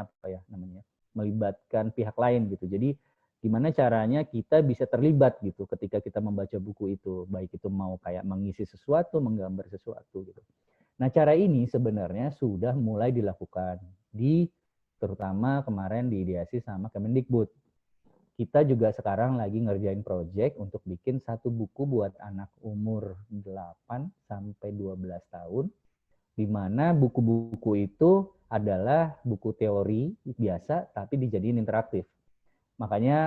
apa ya namanya? Melibatkan pihak lain gitu. Jadi gimana caranya kita bisa terlibat gitu ketika kita membaca buku itu, baik itu mau kayak mengisi sesuatu, menggambar sesuatu gitu. Nah, cara ini sebenarnya sudah mulai dilakukan terutama kemarin diideasi sama Kemendikbud. Kita juga sekarang lagi ngerjain project untuk bikin satu buku buat anak umur 8 sampai 12 tahun, di mana buku-buku itu adalah buku teori biasa, tapi dijadiin interaktif. Makanya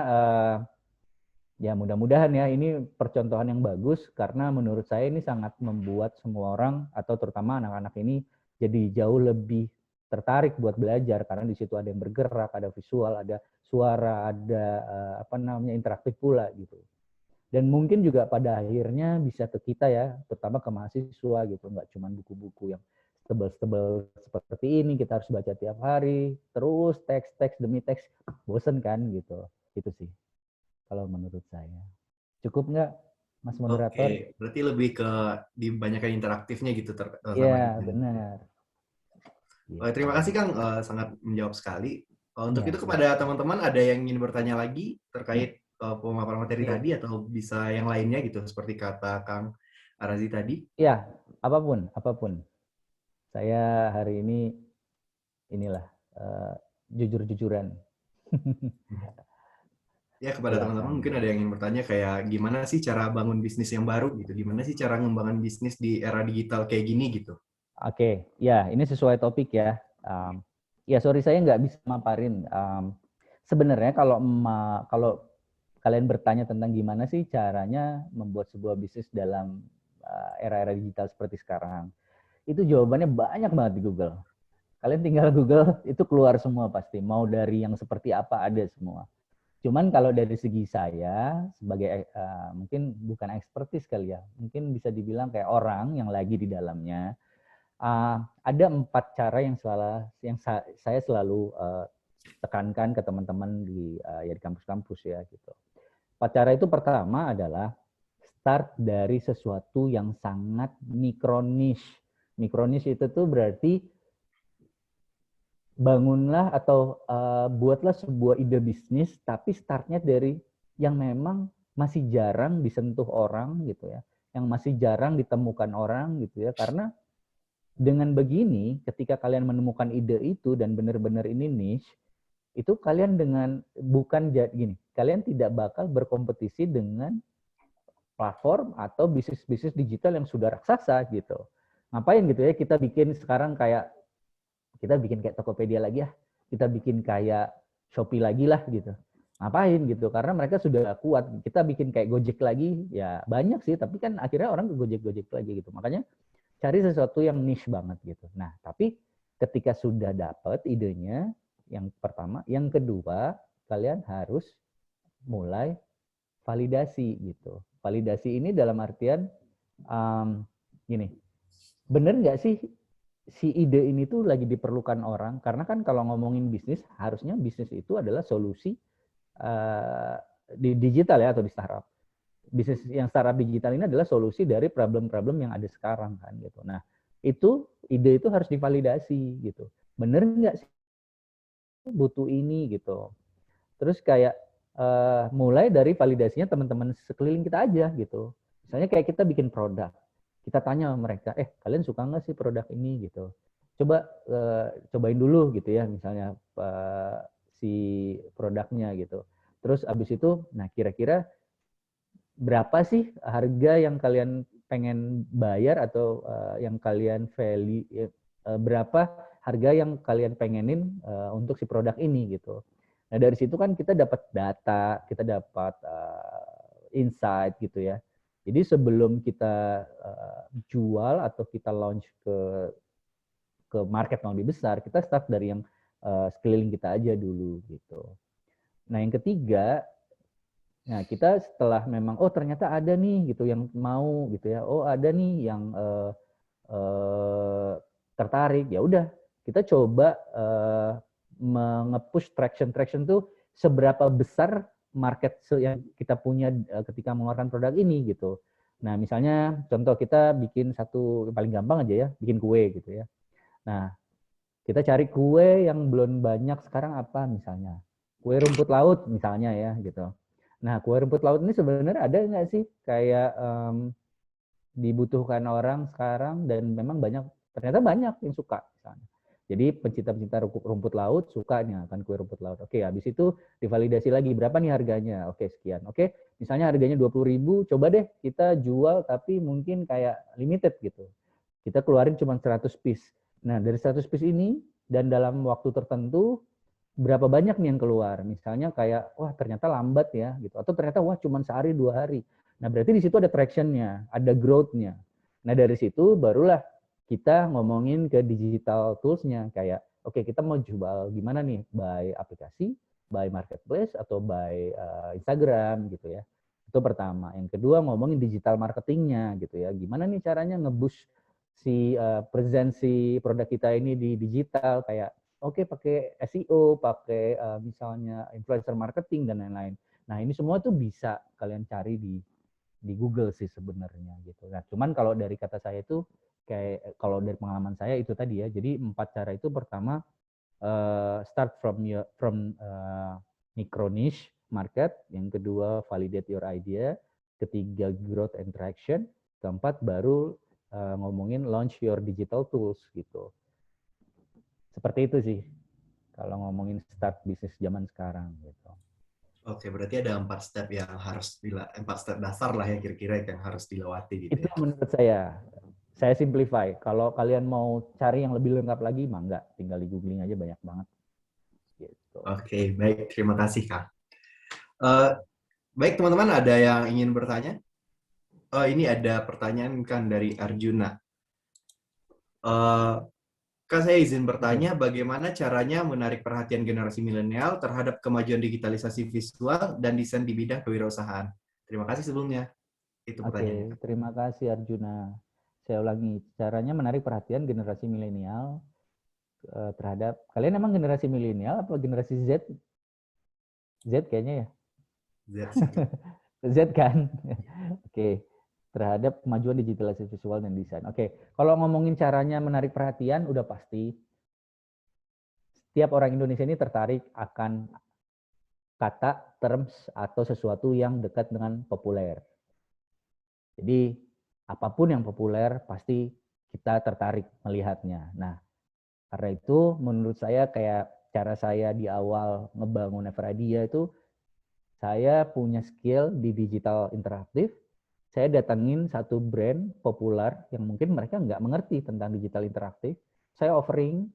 ya mudah-mudahan ya ini percontohan yang bagus, karena menurut saya ini sangat membuat semua orang, atau terutama anak-anak ini, jadi jauh lebih tertarik buat belajar karena di situ ada yang bergerak, ada visual, ada suara, ada interaktif pula gitu. Dan mungkin juga pada akhirnya bisa ke kita ya, terutama ke mahasiswa gitu, nggak cuma buku-buku yang tebel-tebel seperti ini kita harus baca tiap hari, terus teks demi teks, bosen kan gitu. Itu sih kalau menurut saya. Cukup nggak, Mas moderator? Oke, berarti lebih ke dibanyakan interaktifnya gitu sama Iya, game. benar. Terima kasih Kang, sangat menjawab sekali. Untuk Ya, itu ya. kepada teman-teman ada yang ingin bertanya lagi terkait pemaparan materi Oke. tadi atau bisa yang lainnya gitu seperti kata Kang Arazi tadi. Ya, apapun. Saya hari ini inilah jujur-jujuran. Ya kepada teman-teman Silakan. mungkin ada yang ingin bertanya kayak gimana sih cara bangun bisnis yang baru gitu, gimana sih cara ngembangin bisnis di era digital kayak gini gitu. Oke, ya ini sesuai topik ya. Ya sorry saya nggak bisa maparin. Sebenarnya kalau kalian bertanya tentang gimana sih caranya membuat sebuah bisnis dalam era-era digital seperti sekarang, itu jawabannya banyak banget di Google. Kalian tinggal Google, itu keluar semua pasti. Mau dari yang seperti apa ada semua. Cuman kalau dari segi saya, sebagai mungkin bukan ekspertis kali ya, mungkin bisa dibilang kayak orang yang lagi di dalamnya, ada 4 cara yang saya selalu tekankan ke teman-teman di kampus-kampus ya gitu. 4 cara itu pertama adalah start dari sesuatu yang sangat mikro niche. Mikro niche itu tuh berarti bangunlah atau buatlah sebuah ide bisnis, tapi startnya dari yang memang masih jarang disentuh orang gitu ya, yang masih jarang ditemukan orang gitu ya, karena dengan begini ketika kalian menemukan ide itu dan benar-benar ini niche, itu kalian kalian tidak bakal berkompetisi dengan platform atau bisnis-bisnis digital yang sudah raksasa gitu. Ngapain gitu ya kita bikin kayak Tokopedia lagi ya, kita bikin kayak Shopee lagi lah gitu. Ngapain gitu, karena mereka sudah kuat. Kita bikin kayak Gojek lagi, ya banyak sih, tapi kan akhirnya orang ke Gojek lagi gitu. Makanya cari sesuatu yang niche banget gitu. Nah, tapi ketika sudah dapat idenya, yang pertama, yang kedua, kalian harus mulai validasi gitu. Validasi ini dalam artian gini, bener nggak sih si ide ini tuh lagi diperlukan orang? Karena kan kalau ngomongin bisnis, harusnya bisnis itu adalah solusi di digital ya atau di startup. Bisnis yang startup digital ini adalah solusi dari problem-problem yang ada sekarang kan gitu. Nah, itu ide itu harus divalidasi gitu. Bener nggak sih butuh ini gitu. Terus kayak mulai dari validasinya teman-teman sekeliling kita aja gitu. Misalnya kayak kita bikin produk, kita tanya sama mereka, kalian suka nggak sih produk ini gitu. Coba cobain dulu gitu ya, misalnya si produknya gitu. Terus abis itu, nah kira-kira berapa sih harga yang kalian pengen bayar atau yang kalian value, berapa harga yang kalian pengenin untuk si produk ini gitu. Nah dari situ kan kita dapat data, kita dapat insight gitu ya. Jadi sebelum kita jual atau kita launch ke market yang lebih besar, kita start dari yang sekeliling kita aja dulu gitu. Nah yang ketiga, nah kita setelah memang ternyata ada nih gitu yang mau gitu ya, ada nih yang tertarik, ya udah kita coba nge-push traction tuh seberapa besar market yang kita punya ketika mengeluarkan produk ini gitu. Nah misalnya contoh kita bikin satu paling gampang aja ya, bikin kue gitu ya. Nah kita cari kue yang belum banyak sekarang apa misalnya, kue rumput laut misalnya ya gitu. Nah, kue rumput laut ini sebenarnya ada nggak sih kayak dibutuhkan orang sekarang dan memang ternyata banyak yang suka misalnya. Jadi pencinta-pencinta rumput laut suka nih akan kue rumput laut. Oke, habis itu divalidasi lagi berapa nih harganya. Oke, sekian. Oke, misalnya harganya 20.000, coba deh kita jual tapi mungkin kayak limited gitu. Kita keluarin cuma 100 piece. Nah, dari 100 piece ini dan dalam waktu tertentu berapa banyak nih yang keluar, misalnya kayak wah ternyata lambat ya gitu, atau ternyata wah cuma sehari 2 hari. Nah berarti di situ ada traction-nya, ada growth-nya. Nah dari situ barulah kita ngomongin ke digital tools-nya kayak oke, kita mau jual gimana nih, by aplikasi, by marketplace atau by Instagram gitu ya. Itu pertama. Yang kedua ngomongin digital marketingnya gitu ya, gimana nih caranya nge-boost si presensi produk kita ini di digital kayak pakai SEO, pakai misalnya influencer marketing dan lain-lain. Nah ini semua tuh bisa kalian cari di Google sih sebenarnya gitu. Nah cuman kalau dari kata saya itu kayak kalau dari pengalaman saya itu tadi ya. Jadi 4 cara itu pertama start from micro niche market, yang kedua validate your idea, ketiga growth and traction, keempat baru ngomongin launch your digital tools gitu. Seperti itu sih kalau ngomongin start bisnis zaman sekarang gitu. Oke, berarti ada 4 step yang harus 4 step dasar lah ya kira-kira yang harus dilewati gitu Itu ya. menurut saya simplify. Kalau kalian mau cari yang lebih lengkap lagi, mah enggak, tinggal di googling aja banyak banget. Gitu. Oke, baik, terima kasih Kak. Baik teman-teman, ada yang ingin bertanya? Ini ada pertanyaan kan dari Arjuna. Kak, saya izin bertanya, bagaimana caranya menarik perhatian generasi milenial terhadap kemajuan digitalisasi visual dan desain di bidang kewirausahaan? Terima kasih sebelumnya. Itu pertanyaannya. Oke, terima kasih Arjuna. Saya ulangi, caranya menarik perhatian generasi milenial terhadap, kalian emang generasi milenial apa generasi Z? Z kayaknya ya? Z kan? Oke. Terhadap kemajuan digitalisasi visual dan desain. Oke, kalau ngomongin caranya menarik perhatian, udah pasti setiap orang Indonesia ini tertarik akan kata, terms, atau sesuatu yang dekat dengan populer. Jadi, apapun yang populer, pasti kita tertarik melihatnya. Nah, karena itu menurut saya kayak cara saya di awal ngebangun Everidea itu, saya punya skill di digital interaktif. Saya datangin satu brand populer yang mungkin mereka nggak mengerti tentang digital interaktif. Saya offering,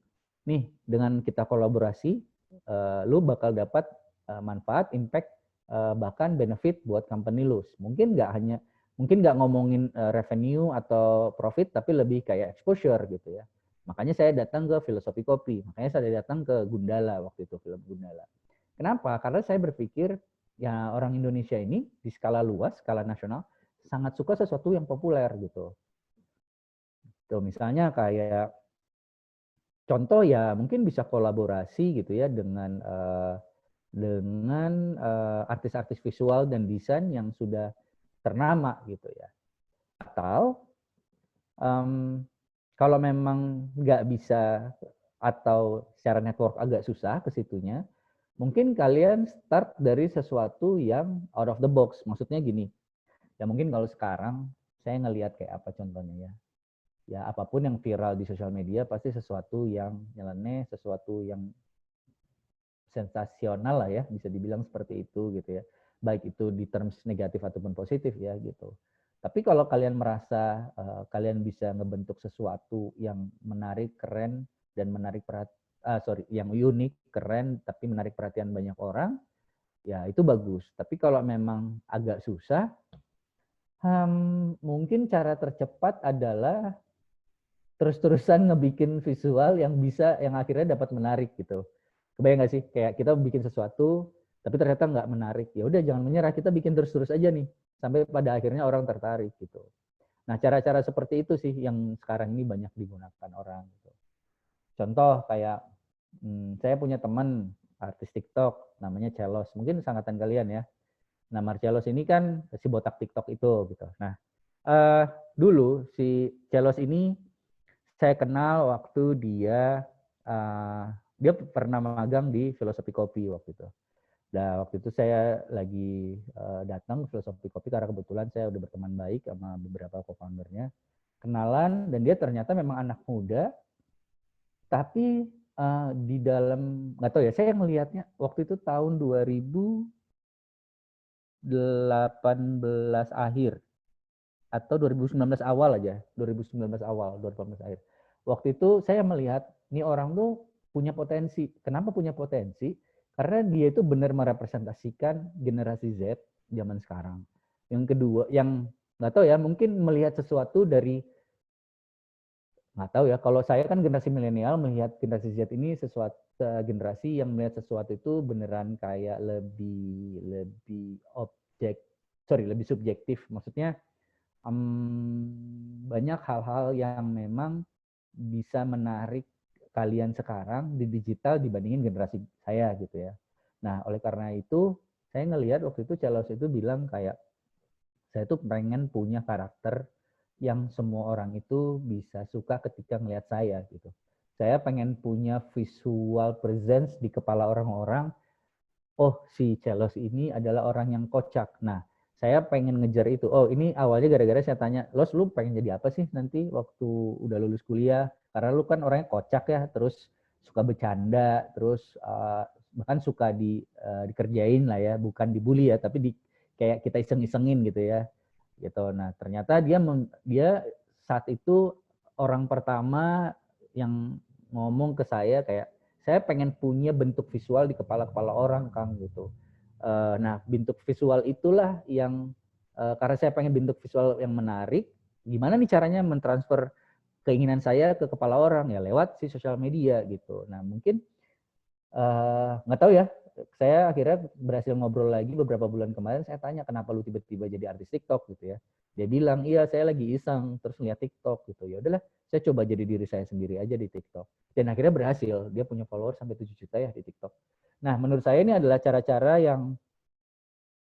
nih dengan kita kolaborasi, lu bakal dapat manfaat, impact, bahkan benefit buat company lu. Mungkin nggak hanya mungkin nggak ngomongin revenue atau profit, tapi lebih kayak exposure gitu ya. Makanya saya datang ke Filosofi Kopi, makanya saya datang ke Gundala waktu itu, film Gundala. Kenapa? Karena saya berpikir ya orang Indonesia ini di skala luas, skala nasional, sangat suka sesuatu yang populer gitu. Tuh, misalnya kayak contoh ya mungkin bisa kolaborasi gitu ya dengan artis-artis visual dan desain yang sudah ternama gitu ya. Atau kalau memang nggak bisa atau secara network agak susah ke situnya, mungkin kalian start dari sesuatu yang out of the box. Maksudnya gini, ya mungkin kalau sekarang saya ngelihat kayak apa contohnya ya. Ya apapun yang viral di sosial media pasti sesuatu yang nyeleneh, sesuatu yang sensasional lah ya, bisa dibilang seperti itu gitu ya. Baik itu di terms negatif ataupun positif ya gitu. Tapi kalau kalian merasa kalian bisa ngebentuk sesuatu yang menarik, keren, dan menarik yang unik, keren, tapi menarik perhatian banyak orang, ya itu bagus. Tapi kalau memang agak susah, mungkin cara tercepat adalah terus-terusan ngebikin visual yang akhirnya dapat menarik gitu. Kebayang nggak sih? Kayak kita bikin sesuatu, tapi ternyata nggak menarik. Ya udah jangan menyerah, kita bikin terus-terus aja nih. Sampai pada akhirnya orang tertarik gitu. Nah, cara-cara seperti itu sih yang sekarang ini banyak digunakan orang. Gitu. Contoh kayak, saya punya teman artis TikTok, namanya Celos. Mungkin sangkatan kalian ya. Nah, Marcelos ini kan si botak TikTok itu gitu. Nah, dulu si Celos ini saya kenal waktu dia pernah magang di Filosofi Kopi waktu itu. Nah, waktu itu saya lagi datang ke Filosofi Kopi karena kebetulan saya udah berteman baik sama beberapa co-foundernya. Kenalan, dan dia ternyata memang anak muda, tapi di dalam, nggak tahu ya, saya ngelihatnya waktu itu tahun 2018 akhir, atau 2019 awal aja, 2019 awal, 2018 akhir. Waktu itu saya melihat, ini orang tuh punya potensi. Kenapa punya potensi? Karena dia itu benar merepresentasikan generasi Z zaman sekarang. Yang kedua, yang nggak tahu ya, mungkin melihat sesuatu dari, nggak tahu ya, kalau saya kan generasi milenial, melihat generasi Z ini sesuatu generasi yang melihat sesuatu itu beneran kayak lebih subjektif. Maksudnya banyak hal-hal yang memang bisa menarik kalian sekarang di digital dibandingin generasi saya gitu ya. Nah, oleh karena itu saya ngelihat waktu itu Celos itu bilang kayak, saya tuh pengen punya karakter yang semua orang itu bisa suka ketika ngelihat saya gitu. Saya pengen punya visual presence di kepala orang-orang, oh si Celos ini adalah orang yang kocak. Nah, saya pengen ngejar itu. Oh, ini awalnya gara-gara saya tanya, lu pengen jadi apa sih nanti waktu udah lulus kuliah? Karena lu kan orangnya kocak ya, terus suka bercanda, terus bahkan suka dikerjain lah ya, bukan dibully ya, tapi kayak kita iseng-isengin gitu ya. Gitu. Nah, ternyata dia saat itu orang pertama yang ngomong ke saya kayak, saya pengen punya bentuk visual di kepala-kepala orang, Kang, gitu. Nah, bentuk visual itulah yang, karena saya pengen bentuk visual yang menarik, gimana nih caranya mentransfer keinginan saya ke kepala orang? Ya lewat si sosial media gitu. Nah, mungkin nggak tahu ya, saya akhirnya berhasil ngobrol lagi beberapa bulan kemarin, saya tanya kenapa lu tiba-tiba jadi artis TikTok gitu ya. Dia bilang, iya saya lagi iseng, terus ngeliat TikTok gitu. Ya udahlah, saya coba jadi diri saya sendiri aja di TikTok. Dan akhirnya berhasil, dia punya follower sampai 7 juta ya di TikTok. Nah, menurut saya ini adalah cara-cara yang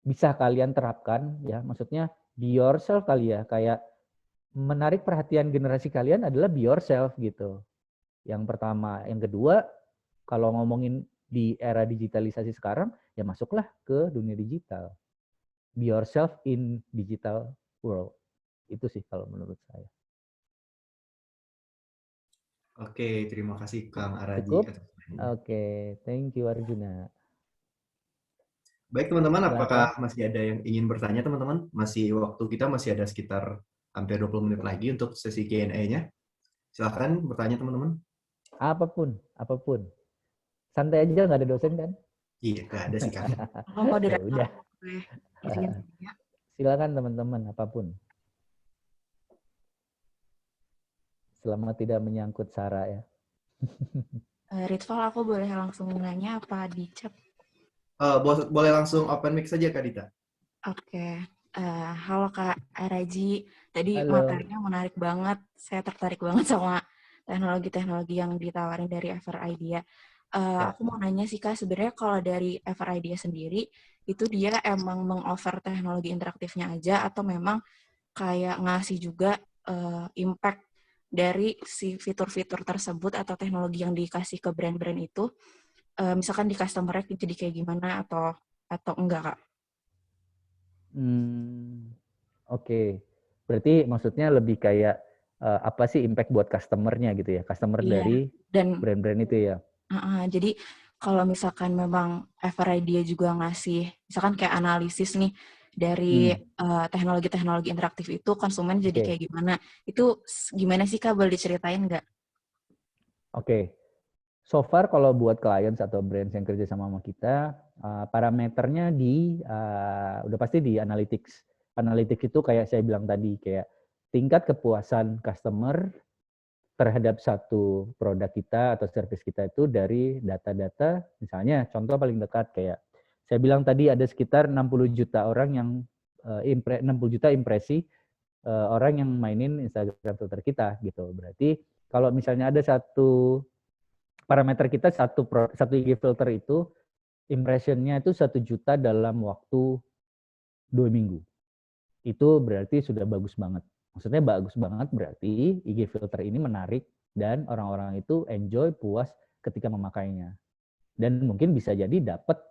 bisa kalian terapkan ya, maksudnya be yourself kali ya, kayak menarik perhatian generasi kalian adalah be yourself gitu. Yang pertama, yang kedua, kalau ngomongin di era digitalisasi sekarang, ya masuklah ke dunia digital. Be yourself in digital world. Itu sih kalau menurut saya. Oke, terima kasih Kang Araji. Cukup? Oke, thank you Arjuna. Baik teman-teman, Silakan. apakah masih ada yang ingin bertanya teman-teman? Waktu kita masih ada sekitar hampir 20 menit lagi untuk sesi Q&A-nya. Silakan bertanya teman-teman. Apapun. Santai aja, nggak ada dosen kan? Iya, nggak ada sih Kang. Oh, Ya udah. Silakan teman-teman, apapun. Selama tidak menyangkut Sarah ya. Ritval, aku boleh langsung nanya apa di chat? Boleh langsung open mic saja Kak Dita. Oke. Halo Kak Araji, tadi Halo. materinya menarik banget. Saya tertarik banget sama teknologi-teknologi yang ditawarin dari Ever Idea. Aku mau nanya sih Kak, sebenarnya kalau dari Ever Idea sendiri, itu dia emang meng-offer teknologi interaktifnya aja atau memang kayak ngasih juga impact dari si fitur-fitur tersebut atau teknologi yang dikasih ke brand-brand itu, misalkan di customer jadi kayak gimana atau enggak Kak? Oke. Berarti maksudnya lebih kayak apa sih impact buat customer-nya gitu ya, customer Iya. dari Dan brand-brand itu ya. jadi kalau misalkan memang Ever Idea juga ngasih, misalkan kayak analisis nih dari teknologi-teknologi interaktif itu konsumen jadi Oke. kayak gimana? Itu gimana sih Kak? Boleh diceritain nggak? Oke. So far kalau buat clients atau brands yang kerja sama kita, parameternya udah pasti di analytics. Analytics itu kayak saya bilang tadi, kayak tingkat kepuasan customer terhadap satu produk kita atau service kita itu dari data-data, misalnya contoh paling dekat kayak saya bilang tadi ada sekitar 60 juta orang yang 60 juta impresi orang yang mainin Instagram filter kita gitu. Berarti kalau misalnya ada satu parameter kita satu IG filter itu impressionnya itu 1 juta dalam waktu 2 minggu. Itu berarti sudah bagus banget. Maksudnya bagus banget berarti IG filter ini menarik dan orang-orang itu enjoy, puas ketika memakainya. Dan mungkin bisa jadi dapat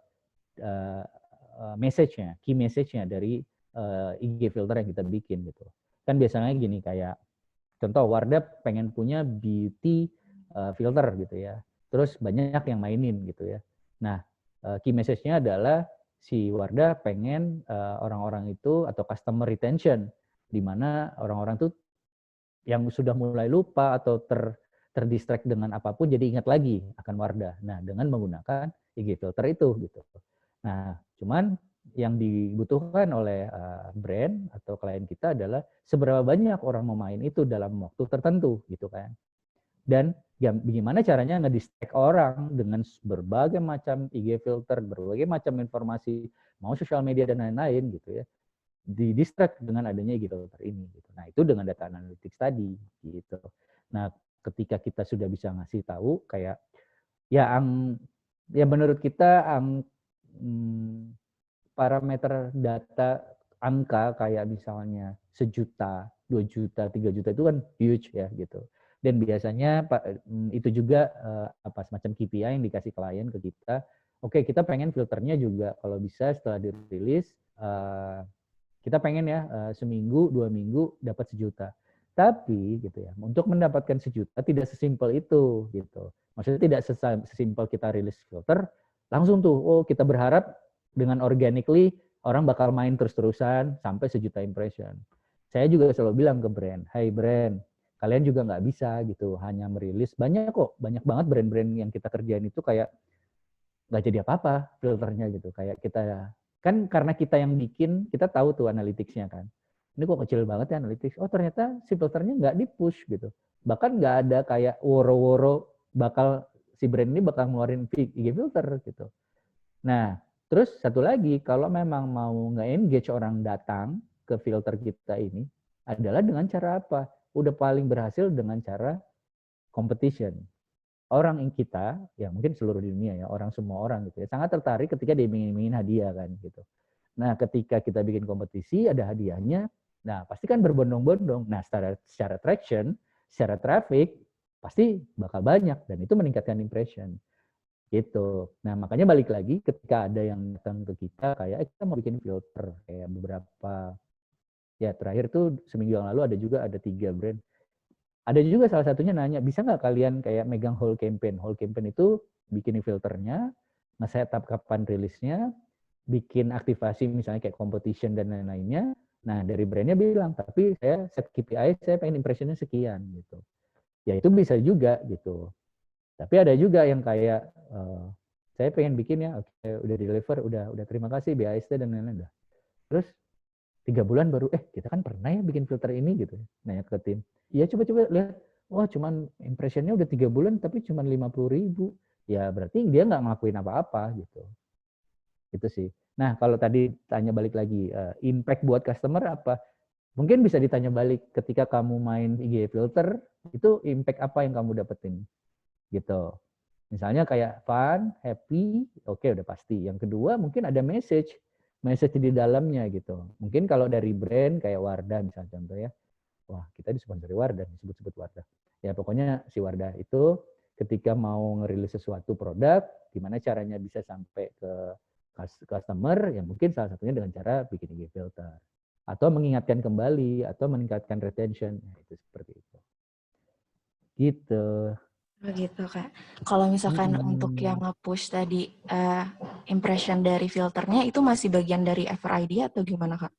message-nya, key message-nya dari IG filter yang kita bikin gitu. Kan biasanya gini kayak contoh Wardah pengen punya beauty filter gitu ya. Terus banyak yang mainin gitu ya. Nah, key message-nya adalah si Wardah pengen orang-orang itu atau customer retention, di mana orang-orang tuh yang sudah mulai lupa atau terdistract dengan apapun jadi ingat lagi akan Wardah. Nah, dengan menggunakan IG filter itu gitu. Nah, cuman yang dibutuhkan oleh brand atau klien kita adalah seberapa banyak orang mau main itu dalam waktu tertentu gitu kan. Dan ya, bagaimana caranya nge-distract orang dengan berbagai macam IG filter, berbagai macam informasi, mau sosial media dan lain-lain gitu ya. Di-distract dengan adanya IG filter ini gitu. Nah, itu dengan data analytics tadi gitu. Nah, ketika kita sudah bisa ngasih tahu kayak ya menurut kita parameter data angka kayak misalnya 1 juta, 2 juta, 3 juta itu kan huge ya gitu. Dan biasanya itu juga semacam KPI yang dikasih klien ke kita. Oke, kita pengen filternya juga kalau bisa setelah dirilis kita pengen ya seminggu, 2 minggu dapat 1 juta. Tapi gitu ya, untuk mendapatkan 1 juta tidak sesimpel itu gitu. Maksudnya tidak sesimpel kita rilis filter langsung tuh, oh kita berharap dengan organically orang bakal main terus-terusan sampai 1 juta impression. Saya juga selalu bilang ke brand, hey brand, kalian juga nggak bisa gitu, hanya merilis. Banyak banget brand-brand yang kita kerjain itu kayak nggak jadi apa-apa filternya gitu. Kayak kita, kan karena kita yang bikin, kita tahu tuh analytics-nya kan. Ini kok kecil banget ya analytics. Oh ternyata si filternya nggak di-push gitu. Bahkan nggak ada kayak woro-woro bakal si brand ini bakal ngeluarin IG filter gitu. Nah, terus satu lagi, kalau memang mau nge-engage orang datang ke filter kita ini, adalah dengan cara apa? Udah paling berhasil dengan cara competition. Orang yang kita, ya mungkin seluruh dunia ya, semua orang gitu ya, sangat tertarik ketika diiming-imingin hadiah kan gitu. Nah, ketika kita bikin kompetisi, ada hadiahnya, nah pasti kan berbondong-bondong. Nah, secara traction, secara traffic, pasti bakal banyak, dan itu meningkatkan impression. Gitu. Nah, makanya balik lagi ketika ada yang datang ke kita kayak kita mau bikin filter kayak beberapa ya terakhir tuh seminggu yang lalu ada 3 brand. Ada juga salah satunya nanya, bisa nggak kalian kayak megang whole campaign? Whole campaign itu bikin filternya, nge-setup kapan rilisnya, bikin aktivasi misalnya kayak competition dan lain-lainnya. Nah, dari brandnya bilang, tapi saya set KPI, saya pengen impressionnya sekian gitu. Ya itu bisa juga gitu. Tapi ada juga yang kayak saya pengen bikin ya, oke, udah deliver, udah terima kasih BASD dan lain-lain. Terus 3 bulan baru, kita kan pernah ya bikin filter ini gitu. Nanya ke tim. Iya coba-coba lihat, wah cuman impressionnya udah 3 bulan tapi cuman 50.000. Ya berarti dia nggak ngelakuin apa-apa gitu. Itu sih. Nah kalau tadi tanya balik lagi, impact buat customer apa? Mungkin bisa ditanya balik ketika kamu main IG filter, itu impact apa yang kamu dapetin? Gitu. Misalnya kayak fun, happy, oke udah pasti. Yang kedua mungkin ada message di dalamnya gitu. Mungkin kalau dari brand kayak Wardah misalnya contoh ya, wah kita disponsori Wardah, disebut-sebut Wardah. Ya pokoknya si Wardah itu ketika mau ngerilis sesuatu produk, gimana caranya bisa sampai ke customer, ya mungkin salah satunya dengan cara bikin IG filter. Atau mengingatkan kembali, atau meningkatkan retention, ya, itu seperti itu. Gitu. Begitu, Kak. Kalau misalkan untuk yang nge-push tadi impression dari filternya itu masih bagian dari FRID atau gimana, Kak?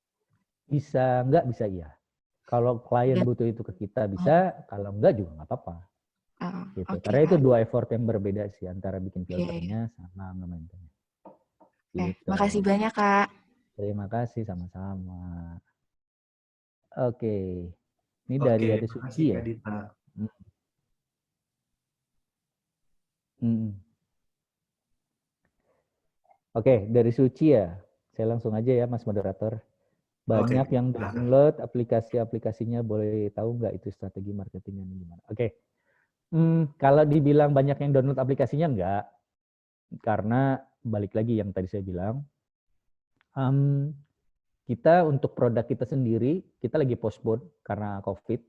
Bisa enggak, bisa iya. Kalau klien butuh itu ke kita bisa, kalau enggak juga nggak apa-apa. Gitu. Okay, Karena itu Kak. 2 effort yang berbeda sih antara bikin filternya sama nge-maintain. Gitu. Makasih banyak, Kak. Terima kasih sama-sama. Oke. Ini dari ada Suci ya. Oke, dari Suci ya. Saya langsung aja ya, Mas Moderator. Banyak yang download aplikasi-aplikasinya, boleh tahu nggak itu strategi marketingnya gimana? Oke. Kalau dibilang banyak yang download aplikasinya enggak, karena balik lagi yang tadi saya bilang, kita untuk produk kita sendiri, kita lagi postpone karena COVID,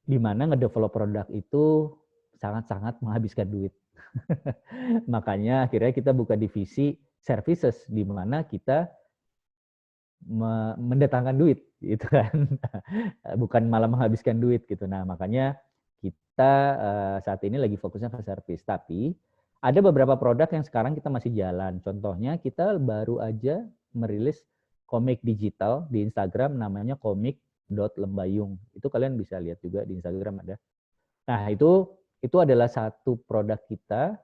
di mana ngedevelop produk itu sangat-sangat menghabiskan duit. Makanya akhirnya kita buka divisi services, di mana kita mendatangkan duit, gitu kan. Bukan malah menghabiskan duit gitu. Nah, makanya kita saat ini lagi fokusnya ke service. Tapi ada beberapa produk yang sekarang kita masih jalan. Contohnya kita baru aja merilis komik digital di Instagram namanya komik.lembayung. Itu kalian bisa lihat juga di Instagram ada. Nah, itu adalah satu produk kita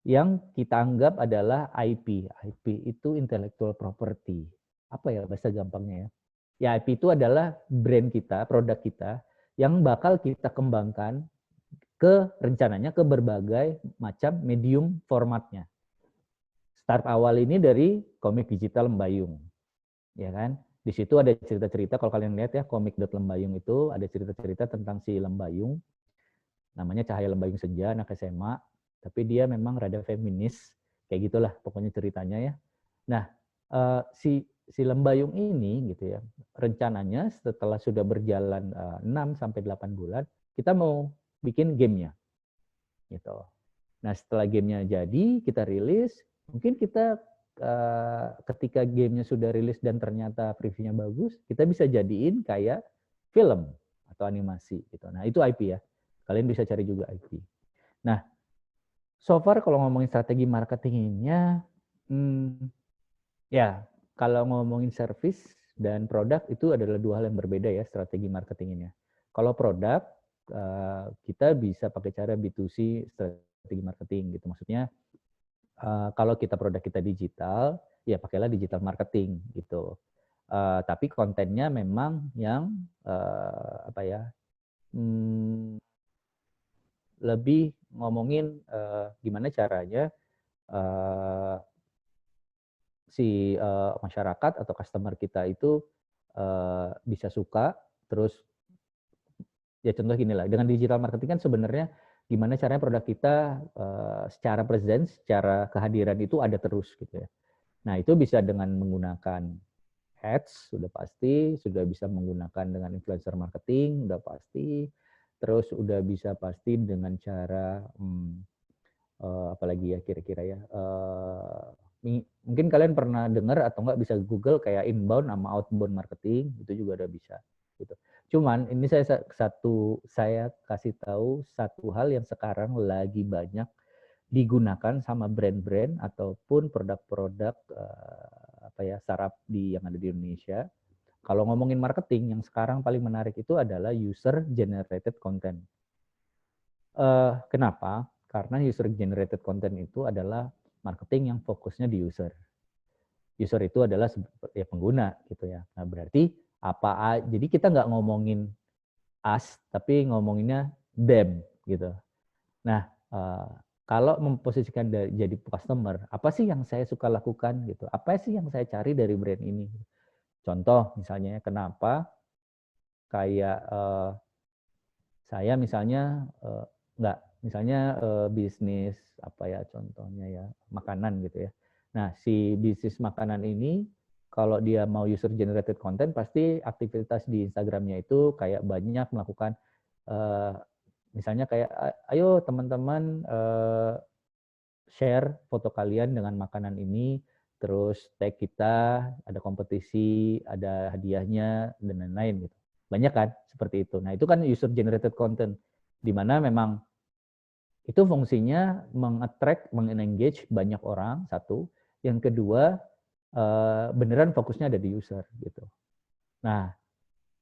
yang kita anggap adalah IP. IP itu intellectual property. Apa ya bahasa gampangnya ya? Ya, IP itu adalah brand kita, produk kita yang bakal kita kembangkan rencananya ke berbagai macam medium formatnya. Start awal ini dari komik digital Lembayung. Ya kan? Di situ ada cerita-cerita, kalau kalian lihat ya, komik.lembayung itu ada cerita-cerita tentang si Lembayung. Namanya Cahaya Lembayung Senja, anak SMA, tapi dia memang rada feminis, kayak gitulah pokoknya ceritanya ya. Nah, si Lembayung ini gitu ya, rencananya setelah sudah berjalan 6 sampai 8 bulan, kita mau bikin gamenya. Gitu. Nah, setelah gamenya jadi, kita rilis, mungkin kita ketika gamenya sudah rilis dan ternyata previewnya bagus, kita bisa jadiin kayak film atau animasi gitu. Nah, itu IP ya. Kalian bisa cari juga IP. Nah, so far kalau ngomongin strategi marketingnya, ya kalau ngomongin service dan produk itu adalah 2 hal yang berbeda ya strategi marketingnya. Kalau produk, kita bisa pakai cara B2C strategi marketing gitu. Maksudnya, kalau kita produk kita digital, ya pakailah digital marketing gitu. Tapi kontennya memang yang lebih ngomongin gimana caranya si masyarakat atau customer kita itu bisa suka, terus ya contoh gini lah, dengan digital marketing kan sebenarnya gimana caranya produk kita secara presence, secara kehadiran itu ada terus gitu ya. Nah, itu bisa dengan menggunakan ads, sudah pasti, sudah bisa menggunakan dengan influencer marketing, udah pasti, terus udah bisa pasti dengan cara, apalagi ya kira-kira ya, mungkin kalian pernah dengar atau enggak bisa Google kayak inbound sama outbound marketing, itu juga udah bisa. Gitu. Cuman ini saya kasih tahu satu hal yang sekarang lagi banyak digunakan sama brand-brand ataupun produk-produk startup yang ada di Indonesia. Kalau ngomongin marketing, yang sekarang paling menarik itu adalah user generated content. Kenapa? Karena user generated content itu adalah marketing yang fokusnya di user. user itu adalah ya pengguna gitu ya. Nah, berarti jadi kita nggak ngomongin us, tapi ngomonginnya them gitu. Nah, kalau memposisikan jadi customer, apa sih yang saya suka lakukan gitu? Apa sih yang saya cari dari brand ini? Contoh misalnya, kenapa kayak saya misalnya bisnis apa ya contohnya ya, makanan gitu ya. Nah, si bisnis makanan ini kalau dia mau user generated content, pasti aktivitas di Instagramnya itu kayak banyak melakukan misalnya kayak ayo teman-teman share foto kalian dengan makanan ini, terus tag kita, ada kompetisi, ada hadiahnya, dan lain-lain gitu. Banyak kan seperti itu. Nah, itu kan user generated content, di mana memang itu fungsinya meng-attract, meng-engage banyak orang, satu. Yang kedua, beneran fokusnya ada di user gitu. Nah,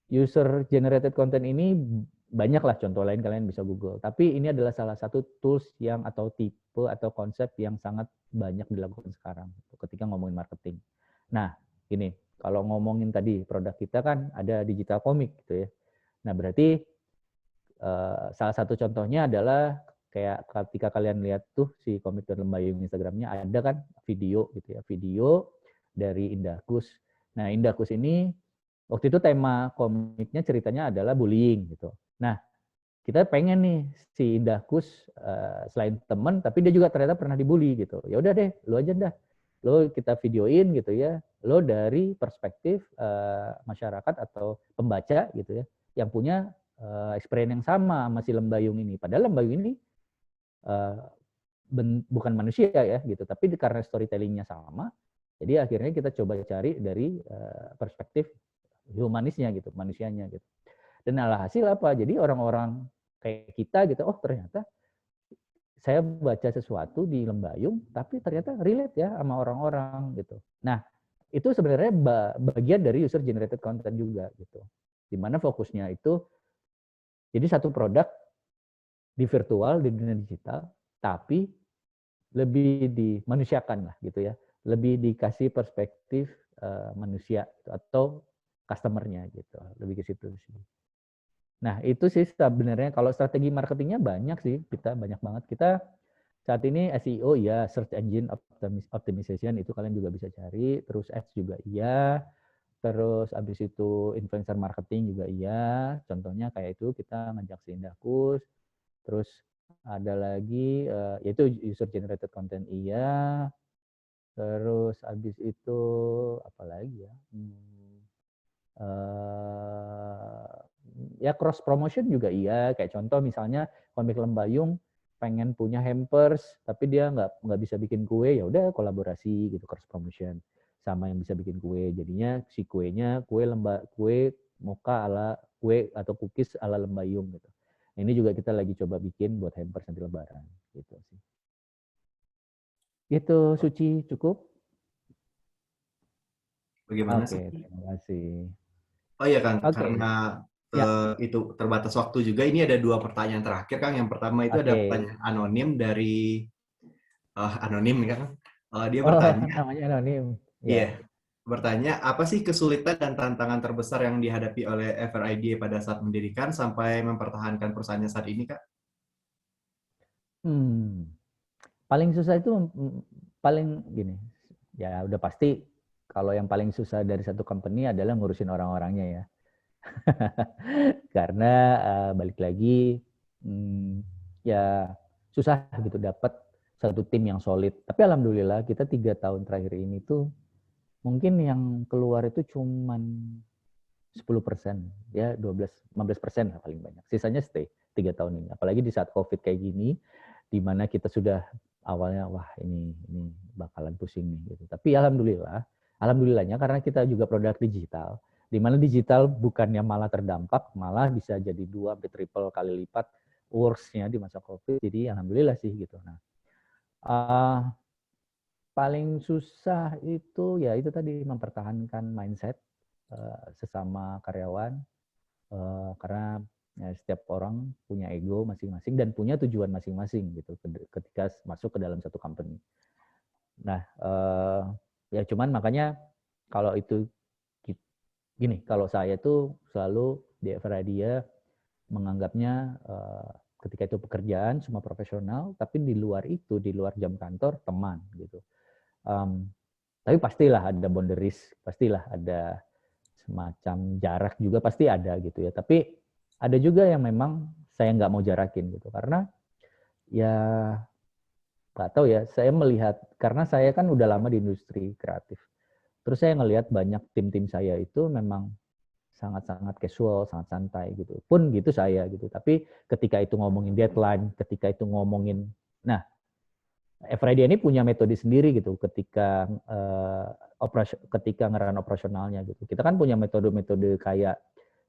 user generated content ini banyak lah contoh lain, kalian bisa Google. Tapi ini adalah salah satu tools yang atau tipe atau konsep yang sangat banyak dilakukan sekarang ketika ngomongin marketing. Nah, ini kalau ngomongin tadi produk kita kan ada digital comic gitu ya. Nah, berarti salah satu contohnya adalah kayak ketika kalian lihat tuh si komik dan lembayung Instagramnya ada kan video gitu ya, video dari Indahkus. Nah, Indahkus ini waktu itu tema komiknya ceritanya adalah bullying gitu. Nah, kita pengen nih si Indahkus selain teman, tapi dia juga ternyata pernah dibully gitu. Ya udah deh, lo aja dah, lo kita videoin gitu ya, lo dari perspektif masyarakat atau pembaca gitu ya, yang punya experience yang sama sama si lembayung ini. Padahal lembayung ini bukan manusia ya gitu, tapi karena storytellingnya sama, jadi akhirnya kita coba cari dari perspektif humanisnya gitu, manusianya gitu. Dan alhasil apa? Jadi orang-orang kayak kita gitu, oh ternyata saya baca sesuatu di lembayung, tapi ternyata relate ya sama orang-orang gitu. Nah, itu sebenarnya bagian dari user generated content juga gitu. Dimana fokusnya itu, jadi satu produk di virtual, di dunia digital, tapi lebih dimanusiakan lah gitu ya. Lebih dikasih perspektif manusia gitu, atau customer-nya gitu. Lebih ke situ sih. Nah, itu sih sebenarnya kalau strategi marketingnya banyak sih, kita banyak banget. Kita saat ini SEO ya, search engine optimization itu kalian juga bisa cari, terus ads juga iya, terus habis itu influencer marketing juga iya. Contohnya kayak itu kita ngajak si Indahkus, terus ada lagi yaitu user generated content iya, terus habis itu apa lagi ya? Ya cross promotion juga iya, kayak contoh misalnya komik lembayung pengen punya hampers tapi dia nggak bisa bikin kue, ya udah kolaborasi gitu, cross promotion sama yang bisa bikin kue, jadinya si kuenya kue mocha ala kue atau cookies ala lembayung gitu. Nah, ini juga kita lagi coba bikin buat hampers nanti lebaran gitu sih. Itu Suci cukup? Bagaimana Oke, sih? terima kasih. Oh iya Kang, Oke. karena Ya. itu terbatas waktu juga, ini ada 2 pertanyaan terakhir Kang. Yang pertama itu ada Oke. pertanyaan anonim dari anonim ya Kang. Dia Oh, bertanya, namanya anonim. iya, Ya. bertanya apa sih kesulitan dan tantangan terbesar yang dihadapi oleh FRID pada saat mendirikan sampai mempertahankan perusahaannya saat ini Kak? Paling susah itu paling gini. Ya udah pasti kalau yang paling susah dari satu company adalah ngurusin orang-orangnya ya. Karena balik lagi ya susah gitu dapat satu tim yang solid. Tapi alhamdulillah kita 3 tahun terakhir ini tuh mungkin yang keluar itu cuman 10%, ya 15% lah paling banyak. Sisanya stay 3 tahun ini. Apalagi di saat COVID kayak gini, di mana kita sudah awalnya wah ini bakalan pusing nih gitu. Tapi alhamdulillahnya karena kita juga produk digital, di mana digital bukannya malah terdampak, malah bisa jadi 2 sampai triple kali lipat worse-nya di masa COVID. Jadi alhamdulillah sih gitu. Nah, paling susah itu ya itu tadi mempertahankan mindset sesama karyawan, karena ya, setiap orang punya ego masing-masing dan punya tujuan masing-masing gitu ketika masuk ke dalam satu company. Nah, Ya cuman makanya kalau itu gini, kalau saya tuh selalu di Everidea menganggapnya ketika itu pekerjaan semua profesional, tapi di luar itu, di luar jam kantor teman gitu. Tapi pastilah ada boundaries, pastilah ada semacam jarak juga pasti ada gitu ya. Tapi ada juga yang memang saya nggak mau jarakin gitu karena ya nggak tahu ya. Saya melihat karena saya kan udah lama di industri kreatif. Terus saya ngelihat banyak tim-tim saya itu memang sangat-sangat casual, sangat santai gitu. Pun gitu saya gitu. Tapi ketika itu ngomongin deadline, ketika itu ngomongin, nah Everidea ini punya metode sendiri gitu ketika ketika ngeran operasionalnya gitu. Kita kan punya metode-metode kayak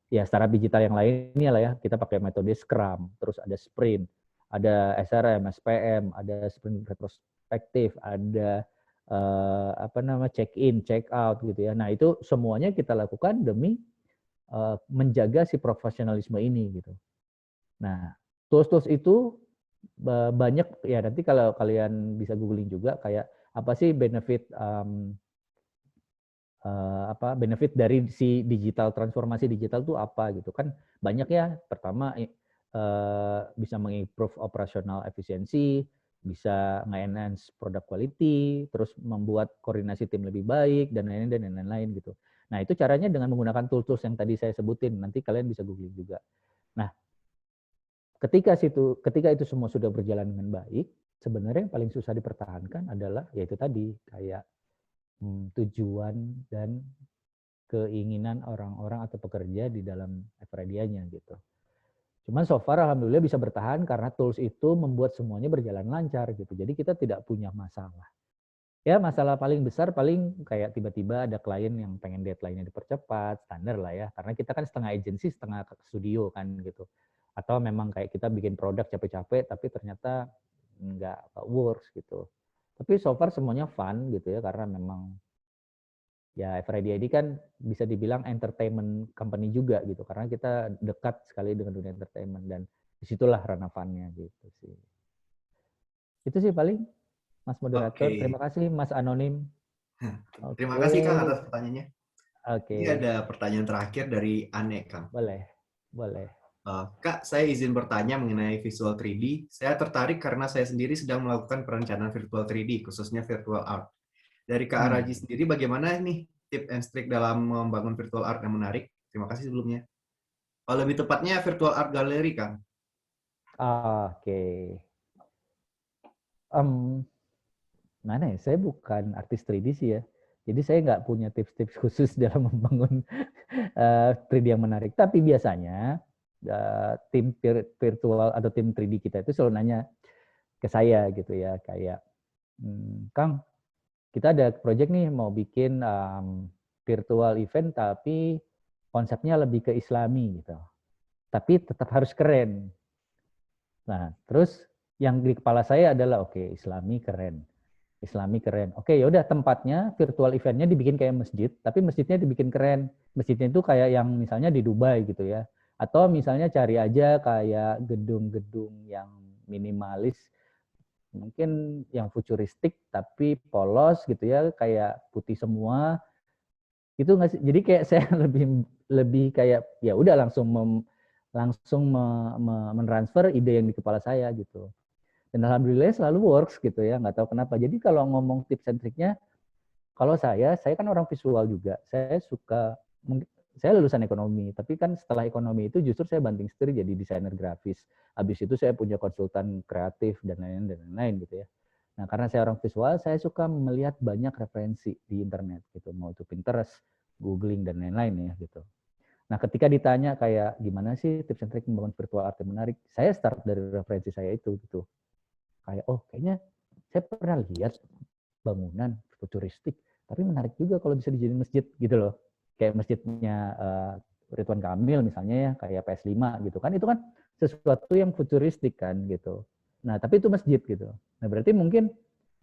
ya startup digital yang lainnya lah ya. Kita pakai metode Scrum, terus ada Sprint, ada SRM, SPM, ada Sprint retrospektif, ada check in, check out gitu ya. Nah itu semuanya kita lakukan demi menjaga si profesionalisme ini gitu. Nah tools-tools itu banyak ya, nanti kalau kalian bisa googling juga kayak apa sih benefit benefit dari si digital, transformasi digital itu apa gitu kan. Banyak ya. Pertama bisa mengimprove operasional efisiensi, bisa nge-enhance product quality, terus membuat koordinasi tim lebih baik dan lain-lain gitu. Nah, itu caranya dengan menggunakan tools-tools yang tadi saya sebutin. Nanti kalian bisa googling juga. Nah, ketika itu semua sudah berjalan dengan baik, sebenarnya yang paling susah dipertahankan adalah yaitu tadi kayak tujuan dan keinginan orang-orang atau pekerja di dalam Everidea-nya gitu. Cuman so far alhamdulillah bisa bertahan karena tools itu membuat semuanya berjalan lancar gitu. Jadi kita tidak punya masalah. Ya masalah paling besar paling kayak tiba-tiba ada klien yang pengen deadline-nya dipercepat, standar lah ya. Karena kita kan setengah agency, setengah studio kan gitu. Atau memang kayak kita bikin produk capek-capek tapi ternyata nggak works gitu. Tapi so far semuanya fun gitu ya karena memang ya Everidea ini kan bisa dibilang entertainment company juga gitu karena kita dekat sekali dengan dunia entertainment dan disitulah ranah fun-nya gitu sih. Itu sih paling Mas Moderator. Oke. Terima kasih Mas Anonim. Terima Oke. kasih Kang atas pertanyaannya. Oke. Ini ada pertanyaan terakhir dari Ane, Kang. Boleh. Kak, saya izin bertanya mengenai visual 3D. Saya tertarik karena saya sendiri sedang melakukan perencanaan virtual 3D, khususnya virtual art. Dari Kak Raji sendiri, bagaimana nih tip and trick dalam membangun virtual art yang menarik? Terima kasih sebelumnya. Lebih tepatnya virtual art gallery, Kang. Oke. Mana ya? Saya bukan artis 3D sih ya. Jadi saya nggak punya tips-tips khusus dalam membangun 3D yang menarik. Tapi biasanya tim virtual atau tim 3D kita itu selalu nanya ke saya gitu ya. Kayak, Kang, kita ada project nih mau bikin virtual event tapi konsepnya lebih ke Islami gitu. Tapi tetap harus keren. Nah, terus yang di kepala saya adalah oke, Islami keren. Oke, yaudah tempatnya virtual eventnya dibikin kayak masjid, tapi masjidnya dibikin keren. Masjidnya itu kayak yang misalnya di Dubai gitu ya. Atau misalnya cari aja kayak gedung-gedung yang minimalis, mungkin yang futuristik tapi polos gitu ya, kayak putih semua. Itu nggak sih? Jadi kayak saya lebih kayak ya udah langsung mentransfer ide yang di kepala saya gitu. Dan alhamdulillah selalu works gitu ya, nggak tahu kenapa. Jadi kalau ngomong tips and triknya, kalau saya kan orang visual juga. Saya lulusan ekonomi, tapi kan setelah ekonomi itu justru saya banting setir jadi desainer grafis. Habis itu saya punya konsultan kreatif dan lain-lain gitu ya. Nah karena saya orang visual, saya suka melihat banyak referensi di internet gitu, mau itu Pinterest, googling dan lain-lain ya gitu. Nah ketika ditanya kayak gimana sih tips and trik membangun virtual art yang menarik, saya start dari referensi saya itu gitu. Kayak kayaknya saya pernah lihat bangunan futuristik tapi menarik juga kalau bisa dijadiin masjid gitu loh, kayak masjidnya Ridwan Kamil misalnya ya, kayak PS5 gitu kan, itu kan sesuatu yang futuristik kan gitu. Nah tapi itu masjid gitu. Nah berarti mungkin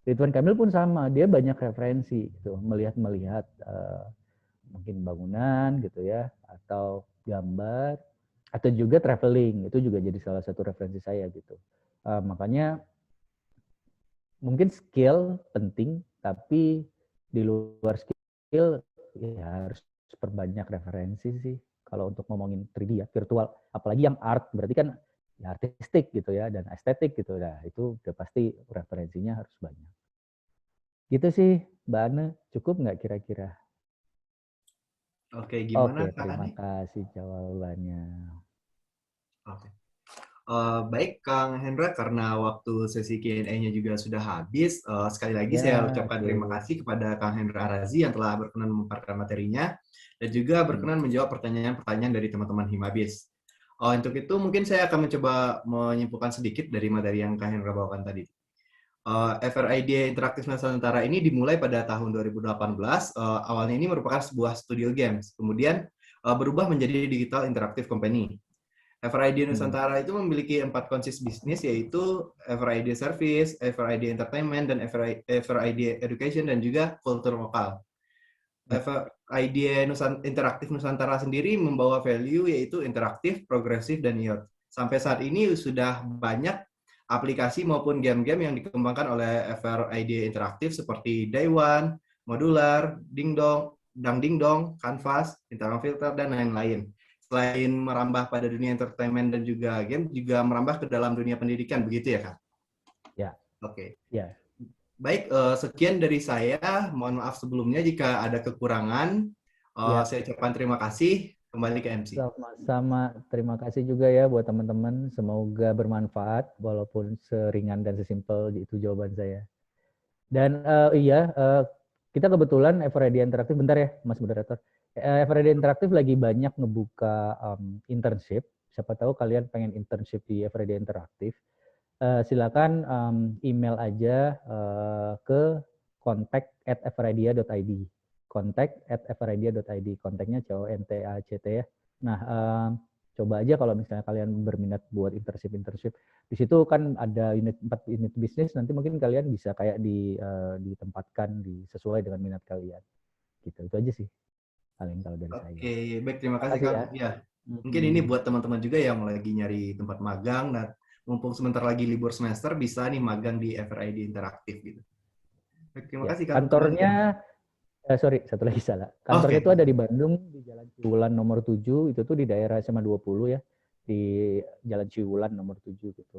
Ridwan Kamil pun sama, dia banyak referensi gitu, melihat mungkin bangunan gitu ya, atau gambar, atau juga traveling, itu juga jadi salah satu referensi saya gitu. Makanya mungkin skill penting, tapi Di luar skill, ya harus perbanyak referensi sih. Kalau untuk ngomongin 3D ya, virtual. Apalagi yang art, berarti kan ya artistik gitu ya, dan estetik gitu. Nah, itu udah pasti referensinya harus banyak. Gitu sih, Mbak Ane. Cukup nggak kira-kira? Oke, gimana Kak Terima Ane? kasih jawabannya. Oke. Baik, Kang Hendra, karena waktu sesi Q&A-nya juga sudah habis, sekali lagi saya Ya, ucapkan oke. terima kasih kepada Kang Hendra Arazi yang telah berkenan memaparkan materinya dan juga berkenan menjawab pertanyaan-pertanyaan dari teman-teman Himabis. Untuk itu mungkin saya akan mencoba menyimpulkan sedikit dari materi yang Kang Hendra bawakan tadi. FRID Interaktif Nusantara ini dimulai pada tahun 2018. Awalnya ini merupakan sebuah studio games, kemudian berubah menjadi digital interactive company. FRID Nusantara itu memiliki 4 konsis bisnis, yaitu FRID Service, FRID Entertainment, dan FRID Education, dan juga kultur lokal. FRID Interaktif Nusantara sendiri membawa value yaitu interaktif, progresif, dan youth. Sampai saat ini sudah banyak aplikasi maupun game-game yang dikembangkan oleh FRID Interaktif seperti Day One, Modular, Dingdong, Dangdingdong, Canvas, Internal Filter, dan lain-lain. Selain merambah pada dunia entertainment dan juga game, juga merambah ke dalam dunia pendidikan, begitu ya, Kak? Ya. Oke. Ya. Baik, sekian dari saya. Mohon maaf sebelumnya jika ada kekurangan. Saya ucapkan terima kasih. Kembali ke MC. Sama terima kasih juga ya buat teman-teman. Semoga bermanfaat, walaupun seringan dan sesimpel itu jawaban saya. Dan kita kebetulan FRID Interaktif, bentar ya Mas Moderator. FRID Interaktif lagi banyak ngebuka internship. Siapa tahu kalian pengen internship di FRID Interaktif. Silakan email aja ke contact@fridia.id. contact@fridia.id. Kontaknya CONTACT ya. Nah, coba aja kalau misalnya kalian berminat buat internship. Di situ kan ada 4 unit bisnis, nanti mungkin kalian bisa kayak ditempatkan sesuai dengan minat kalian. Gitu. Itu aja sih paling kalau dari saya. Oke, baik, terima kasih Kang. Ya. Mungkin ini buat teman-teman juga yang lagi nyari tempat magang, dan mumpung sebentar lagi libur semester, bisa nih magang di FRID Interaktif gitu. Baik, terima kasih Kang. Kantornya, satu lagi salah. Kantornya itu ada di Bandung, di Jalan Ciwulan nomor 7, itu tuh di daerah SMA 20 ya, di Jalan Ciwulan nomor 7 gitu.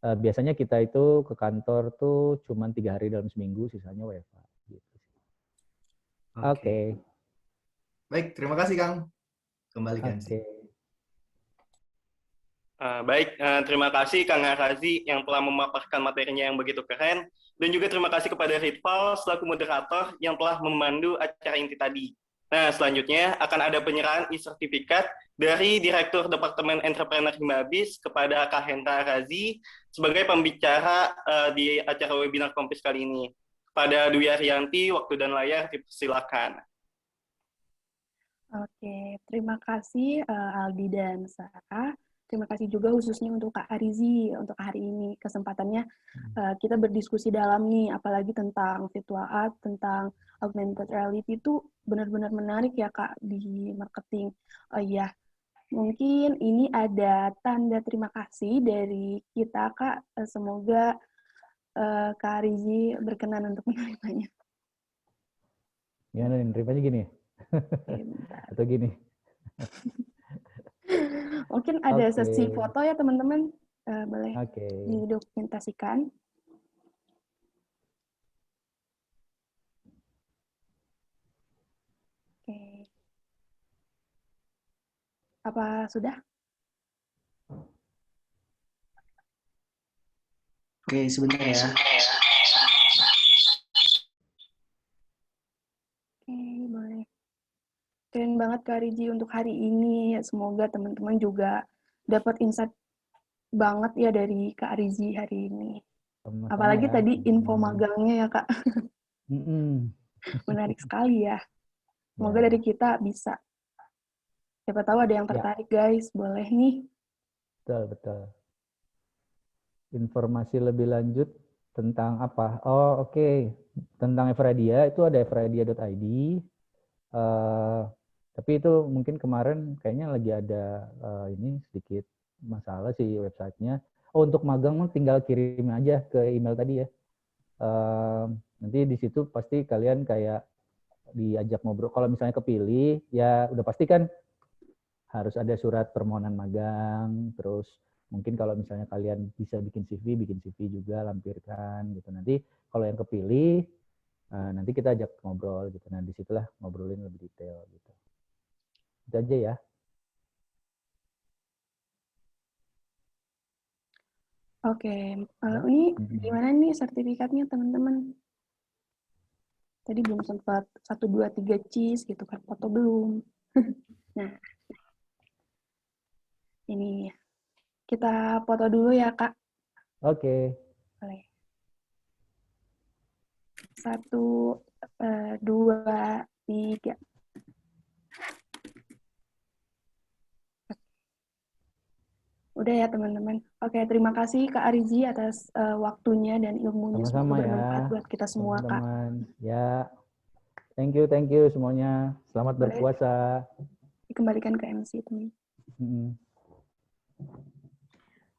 Biasanya kita itu ke kantor tuh cuma 3 hari dalam seminggu, sisanya WFH. Gitu. Oke. Baik, terima kasih Kang. Kembali ke MC. Baik, terima kasih Kang Arazi yang telah memaparkan materinya yang begitu keren, dan juga terima kasih kepada Ritval selaku moderator yang telah memandu acara inti tadi. Nah, selanjutnya akan ada penyerahan e-sertifikat dari Direktur Departemen Entrepreneur Himabis kepada Kak Hendra Arazi sebagai pembicara di acara webinar Kompis kali ini. Pada Dwi Arianti, waktu dan layar dipersilakan. Oke, terima kasih Aldi dan Sarah. Terima kasih juga khususnya untuk Kak Arizi untuk hari ini. Kesempatannya kita berdiskusi dalam nih, apalagi tentang virtual art, tentang augmented reality itu benar-benar menarik ya Kak di marketing. Oh iya, mungkin ini ada tanda terima kasih dari kita Kak. Semoga Kak Arizi berkenan untuk menerimanya. Gimana nih, nerimanya gini? Atau gini? Mungkin ada sesi foto ya teman-teman, boleh didokumentasikan. Oke. Apa sudah? Oke, sebentar ya. Oke, boleh. Keren banget Kak Riji untuk hari ini. Semoga teman-teman juga dapat insight banget ya dari Kak Rizi hari ini. Sama-sama apalagi ya. tadi info magangnya ya Kak. Menarik sekali ya. Semoga dari kita bisa. Siapa tahu ada yang tertarik guys, boleh nih. Betul. Informasi lebih lanjut tentang apa? Oh oke. Tentang Evradia itu ada evradia.id. Tapi itu mungkin kemarin kayaknya lagi ada ini sedikit masalah sih websitenya. Oh untuk magang tinggal kirim aja ke email tadi ya. Nanti di situ pasti kalian kayak diajak ngobrol. Kalau misalnya kepilih, ya udah pasti kan harus ada surat permohonan magang, terus mungkin kalau misalnya kalian bisa bikin CV juga, lampirkan gitu. Nanti kalau yang kepilih, nanti kita ajak ngobrol gitu. Nah, disitulah ngobrolin lebih detail gitu. Itu aja ya. Oke, ini gimana nih sertifikatnya teman-teman? Tadi belum sempat 1, 2, 3 cheese gitu kan, foto belum. Nah, ini kita foto dulu ya Kak. Oke. Boleh. 1, 2, 3. Udah ya teman-teman. Oke, terima kasih Kak Arizi atas waktunya dan ilmunya. Sama-sama Semoga bermanfaat ya. buat kita semua Kak. Teman-teman. Ya. Thank you semuanya. Selamat Boleh berpuasa. dikembalikan ke MC teman.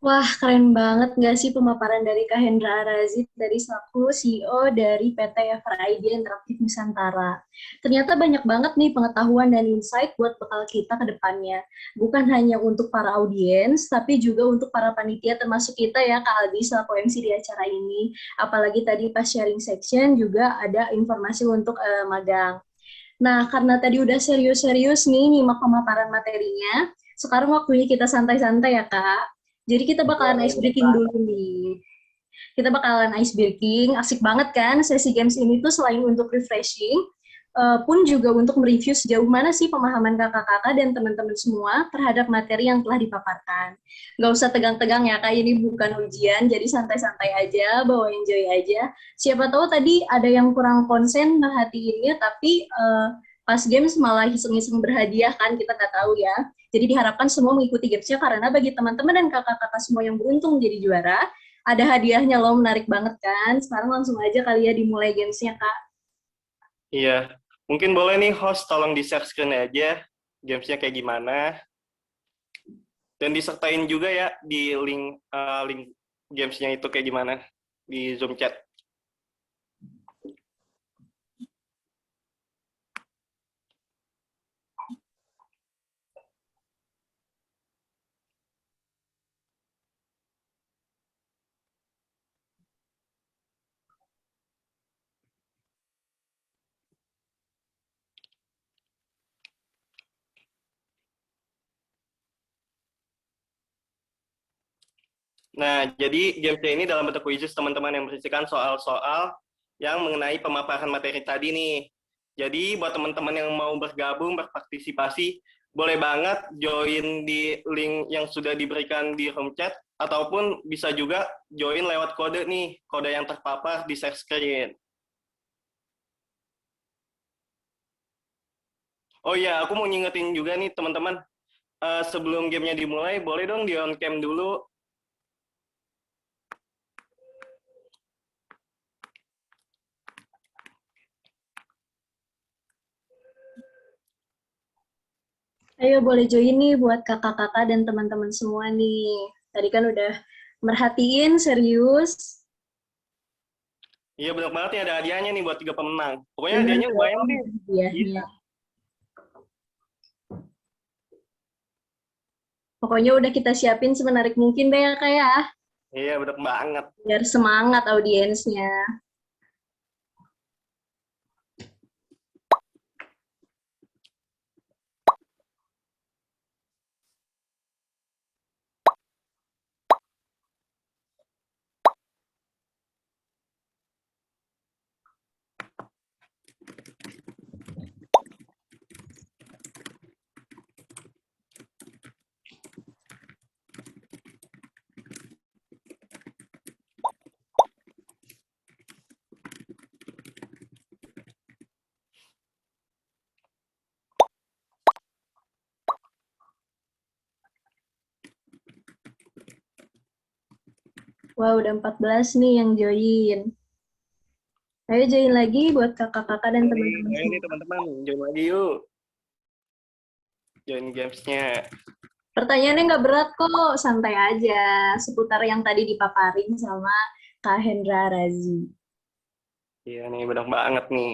Wah, keren banget nggak sih pemaparan dari Kak Hendra Arazi dari selaku CEO dari PT FR Idea Interaktif Nusantara. Ternyata banyak banget nih pengetahuan dan insight buat bekal kita ke depannya. Bukan hanya untuk para audiens, tapi juga untuk para panitia termasuk kita ya Kak Aldi selaku MC di acara ini. Apalagi tadi pas sharing section juga ada informasi untuk magang. Nah, karena tadi udah serius-serius nih nyimak pemaparan materinya, sekarang waktunya kita santai-santai ya Kak. Jadi kita bakalan ice breaking dulu nih. Kita bakalan ice breaking, asik banget kan sesi games ini tuh selain untuk refreshing, pun juga untuk mereview sejauh mana sih pemahaman kakak-kakak dan teman-teman semua terhadap materi yang telah dipaparkan. Nggak usah tegang-tegang ya Kak, ini bukan ujian, jadi santai-santai aja, bawa enjoy aja. Siapa tahu tadi ada yang kurang konsen merhatiinnya, tapi pas games malah iseng-iseng berhadiah kan, kita nggak tahu ya. Jadi diharapkan semua mengikuti gamesnya karena bagi teman-teman dan kakak-kakak semua yang beruntung jadi juara, ada hadiahnya loh, menarik banget kan. Sekarang langsung aja kali ya dimulai gamesnya Kak. Iya, mungkin boleh nih host tolong di-share screen aja gamesnya kayak gimana. Dan disertain juga ya di link gamesnya itu kayak gimana di Zoom chat. Nah, jadi gamesnya ini dalam bentuk quizzes teman-teman yang berisikan soal-soal yang mengenai pemaparan materi tadi nih. Jadi buat teman-teman yang mau bergabung, berpartisipasi, boleh banget join di link yang sudah diberikan di home chat, ataupun bisa juga join lewat kode nih, kode yang terpapar di share screen. Oh iya, aku mau ngingetin juga nih teman-teman, sebelum gamenya dimulai, boleh dong di on cam dulu. Ayo boleh join nih buat kakak-kakak dan teman-teman semua nih. Tadi kan udah merhatiin, serius. Iya benar banget nih, ada hadiahnya nih buat 3 pemenang. Pokoknya hadiahnya lumayan deh. Iya. Pokoknya udah kita siapin semenarik mungkin deh ya Kak ya. Iya benar banget. Biar semangat audiensnya. Wah, udah 14 nih yang join. Ayo join lagi buat kakak-kakak dan teman-teman. Ayo nih teman-teman, join lagi yuk. Join gamesnya. Pertanyaannya nggak berat kok, santai aja. Seputar yang tadi dipaparin sama Kak Hendra Arazi. Iya nih, benar banget nih.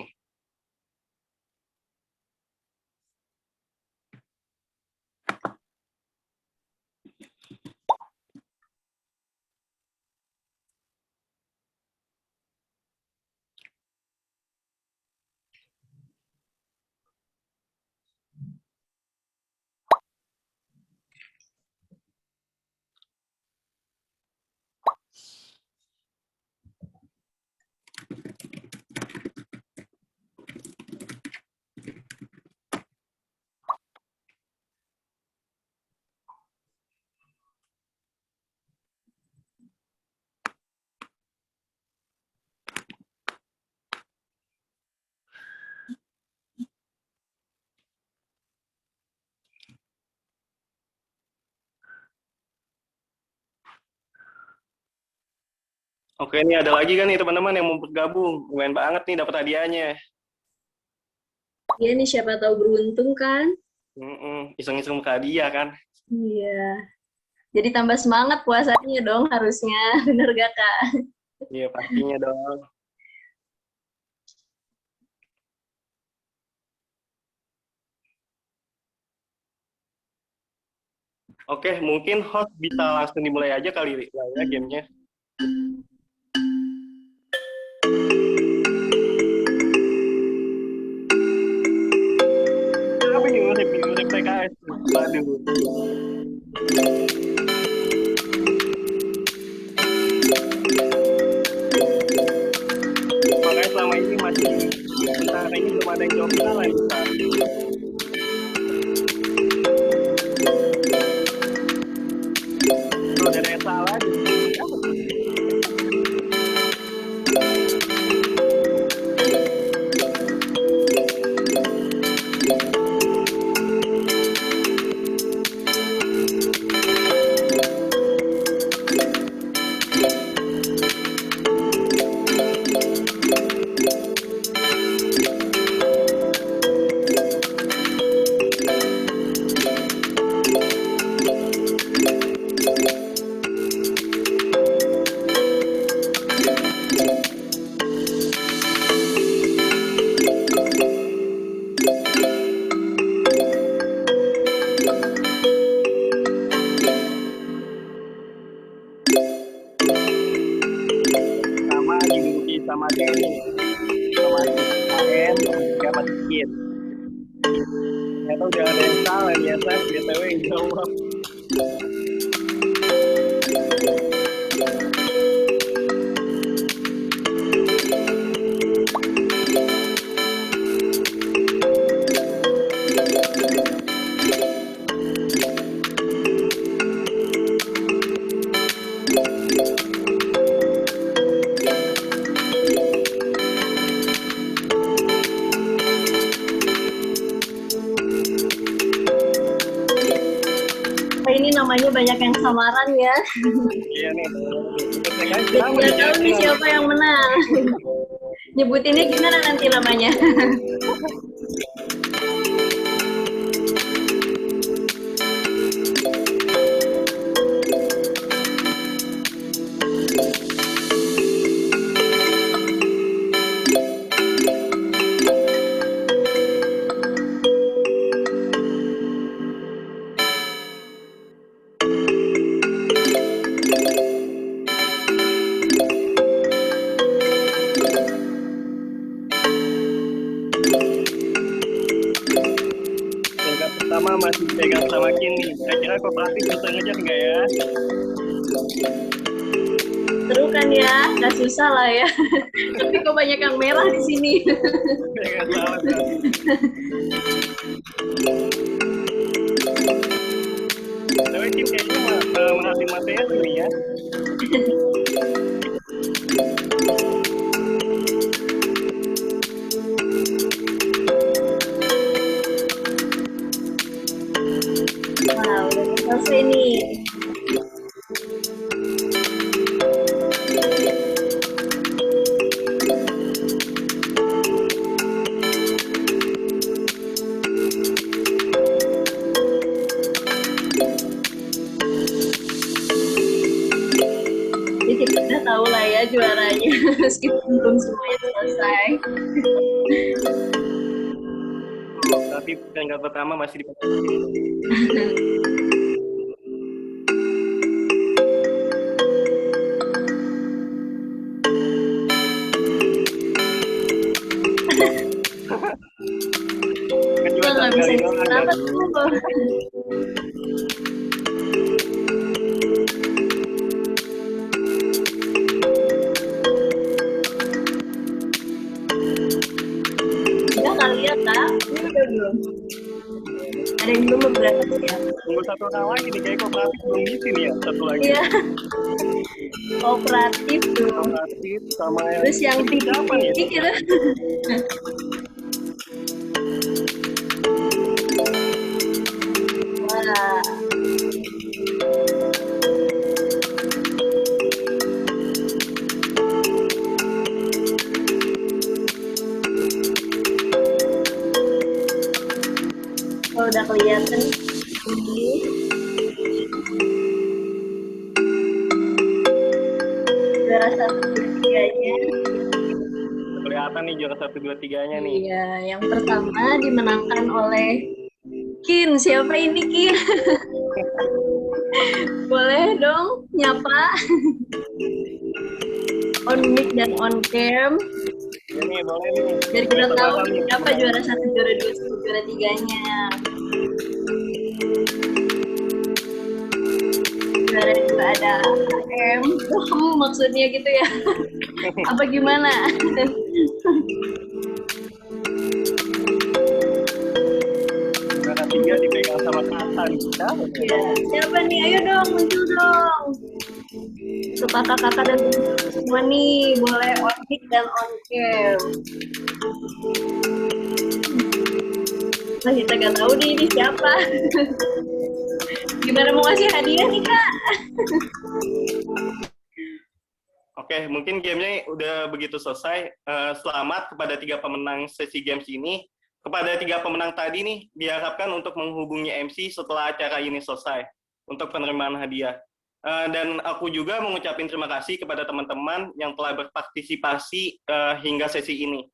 Oke, ini ada lagi kan nih teman-teman yang mau bergabung. Lumayan banget nih dapat hadiahnya. Iya nih, siapa tahu beruntung kan? Iseng-iseng buka hadiah kan. Iya. Jadi tambah semangat puasanya dong harusnya. Bener gak, Kak? Iya, pastinya dong. Oke, mungkin host bisa langsung dimulai aja kali ya gamenya. Apa nih musik PKS? Waduh. Makanya selama ini masih sementara ini belum ada yang jawab salah ya. Kalau ada yang salah, sama diduduki sama Denny, sama AN, juga sama Dikit. Ternyata udah ada yang salah biasa, BTW yang jawab. Ini namanya banyak yang samaran ya. Iya nih. Nggak tahu nih siapa yang menang. Nyebutinnya gimana nanti namanya? Pertama masih pegang sama Kini. Kira-kira kooperatif bisa ngejar nggak ya? Seru kan ya, nggak susah lah ya. Tapi kok banyak yang merah di sini. Nggak salah kan? Tapi Kim kayaknya merhatiin materi ya. Wow, udah selesai nih. Jadi kita udah tahu lah ya juaranya, meskipun belum semuanya selesai. Tapi peringkat pertama masih di Gue nggak bisa kenapa tuh. Udah kali ya kak, ini udah belum? Ada yang belum beberapa ya? tunggu satu orang lagi nih, kayak kooperatif belum ngisi nih ya, satu lagi. Iya. Kooperatif tuh. Kooperatif sama Terus yang siapa nih? titik gitu. Wah. Oh, udah kelihatan ini. Juara 1, 2, 3-nya. Kelihatan nih juara 1, 2, 3-nya nih. Iya, yang pertama dimenangkan oleh Kin. Siapa ini Kin? Boleh dong nyapa? On mic dan on cam. Ya nih, boleh nih. Biar kita tahu siapa juara 1, juara 2, juara 3-nya. Juara 2 ada AM. Maksudnya gitu ya? Apa gimana? Juara 3 dipegang sama Kasan. Ya, siapa nih? Ayo dong, muncul dong. Untuk kakak-kakak dan teman-teman semua nih, boleh on mic dan on cam. Nah, kita nggak tahu nih ini siapa. Gimana mau kasih hadiah nih kak? Oke, mungkin gamenya udah begitu selesai. Selamat kepada 3 pemenang sesi games ini. Kepada 3 pemenang tadi nih, diharapkan untuk menghubungi MC setelah acara ini selesai untuk penerimaan hadiah. Dan aku juga mengucapkan terima kasih kepada teman-teman yang telah berpartisipasi hingga sesi ini.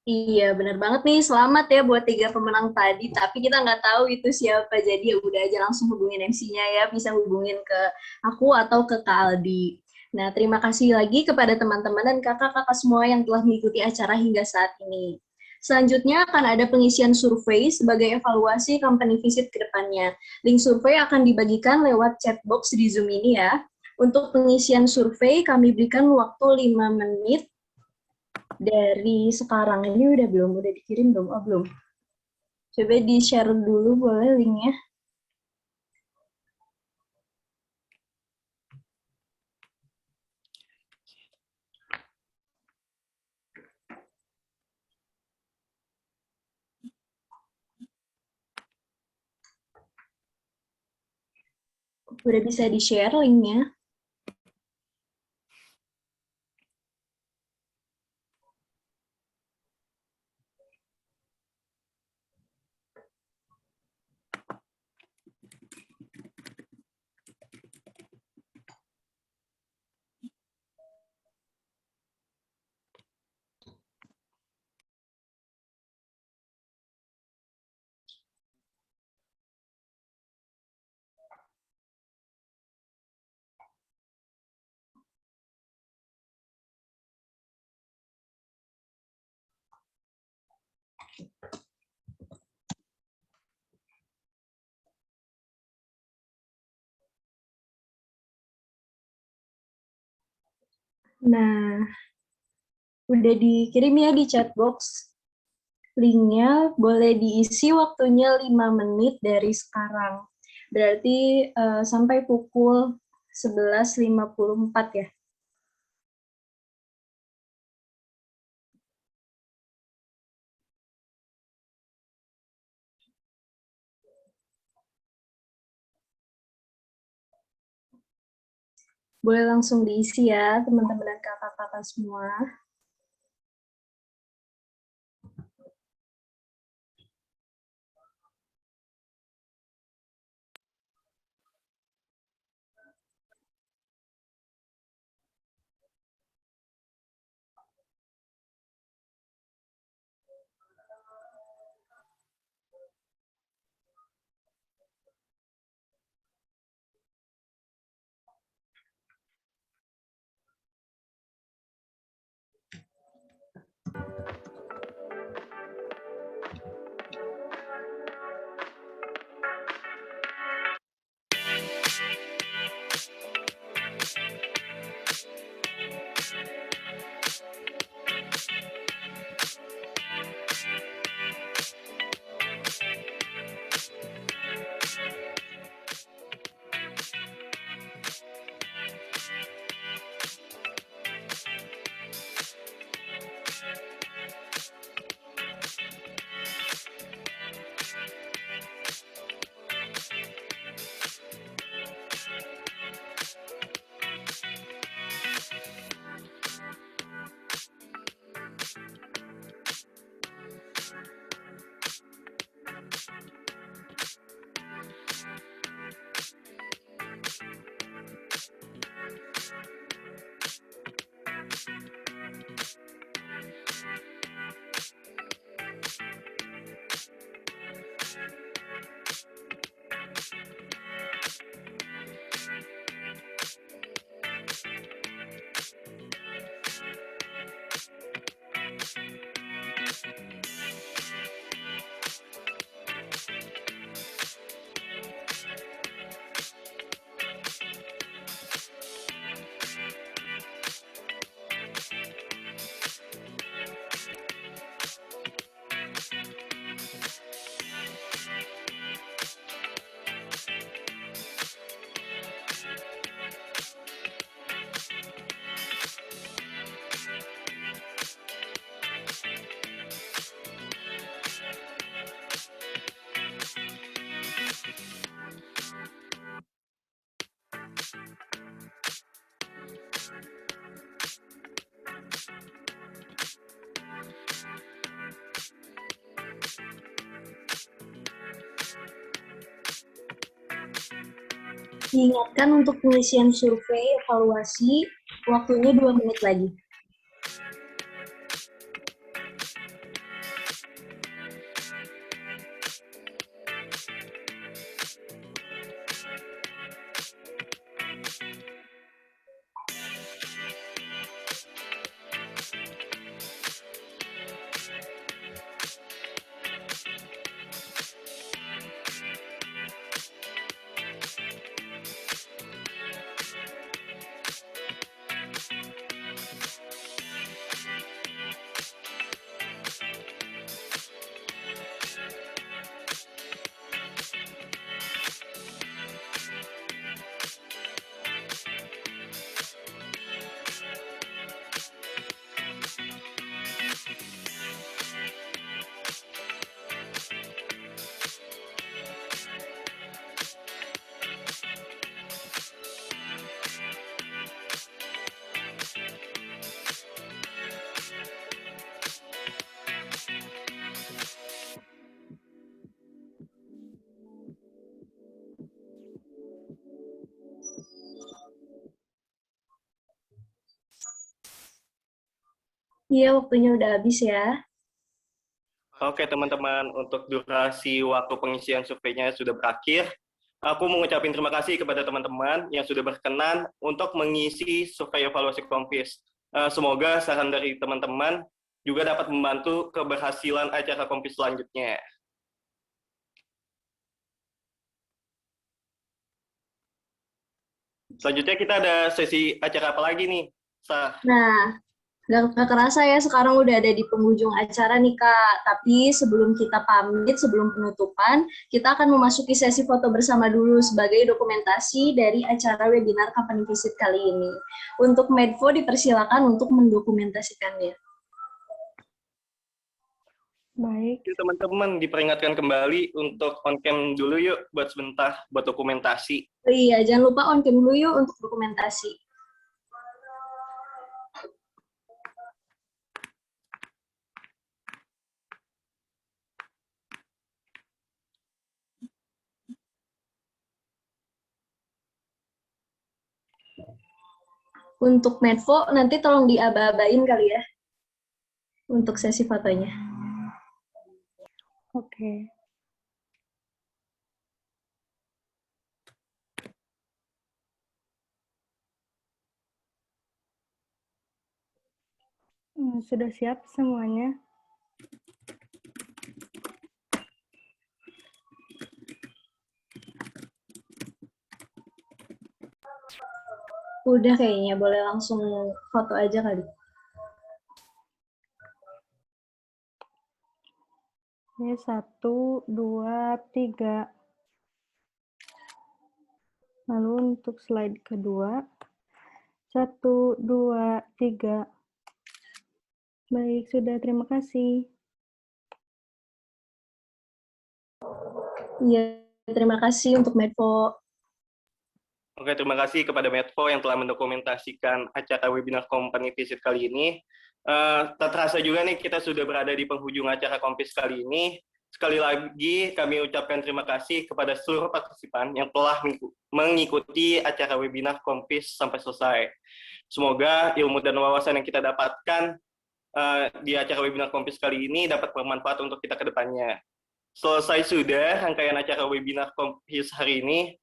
Iya, benar banget nih. Selamat ya buat 3 pemenang tadi. Tapi kita nggak tahu itu siapa. Jadi ya udah aja langsung hubungin MC-nya ya. Bisa hubungin ke aku atau ke Kak Aldi. Nah, terima kasih lagi kepada teman-teman dan kakak-kakak semua yang telah mengikuti acara hingga saat ini. Selanjutnya akan ada pengisian survei sebagai evaluasi company visit ke depannya. Link survei akan dibagikan lewat chat box di Zoom ini ya. Untuk pengisian survei kami berikan waktu 5 menit dari sekarang. Ini udah belum? Udah dikirim belum? Oh, belum. Coba di-share dulu boleh linknya. Udah bisa di-share linknya. Nah, udah dikirim ya di chat box. Linknya boleh diisi waktunya 5 menit dari sekarang. Berarti sampai pukul 11.54 ya. Boleh langsung diisi ya, teman-teman dan kakak-kakak semua. Diingatkan untuk pengisian survei evaluasi, waktunya 2 menit lagi. Iya, waktunya udah habis ya. Oke teman-teman, untuk durasi waktu pengisian surveinya sudah berakhir. Aku mengucapkan terima kasih kepada teman-teman yang sudah berkenan untuk mengisi survei evaluasi Kompis. Semoga saran dari teman-teman juga dapat membantu keberhasilan acara Kompis selanjutnya. Selanjutnya kita ada sesi acara apa lagi nih, Sah? Nah, gak kerasa ya sekarang udah ada di penghujung acara nih Kak. Tapi sebelum kita pamit, sebelum penutupan, kita akan memasuki sesi foto bersama dulu sebagai dokumentasi dari acara webinar Company Visit kali ini. Untuk Medfo dipersilakan untuk mendokumentasikannya. Baik. Teman-teman diperingatkan kembali untuk on cam dulu yuk buat sebentar buat dokumentasi. Iya, jangan lupa on cam dulu yuk untuk dokumentasi. Untuk Medfo nanti tolong diaba-abain kali ya untuk sesi fotonya. Oke. Sudah siap semuanya? Udah kayaknya, boleh langsung foto aja kali. Oke, 1, 2, 3. Lalu untuk slide kedua, 1, 2, 3. Baik, sudah, terima kasih. Iya, terima kasih untuk Medfo. Oke, terima kasih kepada Medfo yang telah mendokumentasikan acara webinar Company Visit kali ini. Tak terasa juga nih kita sudah berada di penghujung acara Kompis kali ini. Sekali lagi kami ucapkan terima kasih kepada seluruh partisipan yang telah mengikuti acara webinar Kompis sampai selesai. Semoga ilmu dan wawasan yang kita dapatkan di acara webinar Kompis kali ini dapat bermanfaat untuk kita ke depannya. Selesai sudah rangkaian acara webinar Kompis hari ini.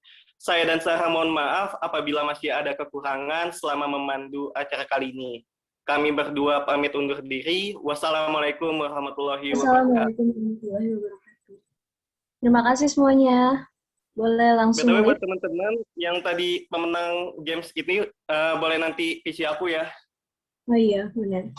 Saya dan Sarah mohon maaf apabila masih ada kekurangan selama memandu acara kali ini. Kami berdua pamit undur diri. Wassalamualaikum warahmatullahi wabarakatuh. Wassalamualaikum warahmatullahi wabarakatuh. Terima kasih semuanya. Boleh langsung. BTW buat teman-teman yang tadi pemenang games ini, boleh nanti PC aku ya. Oh iya, benar.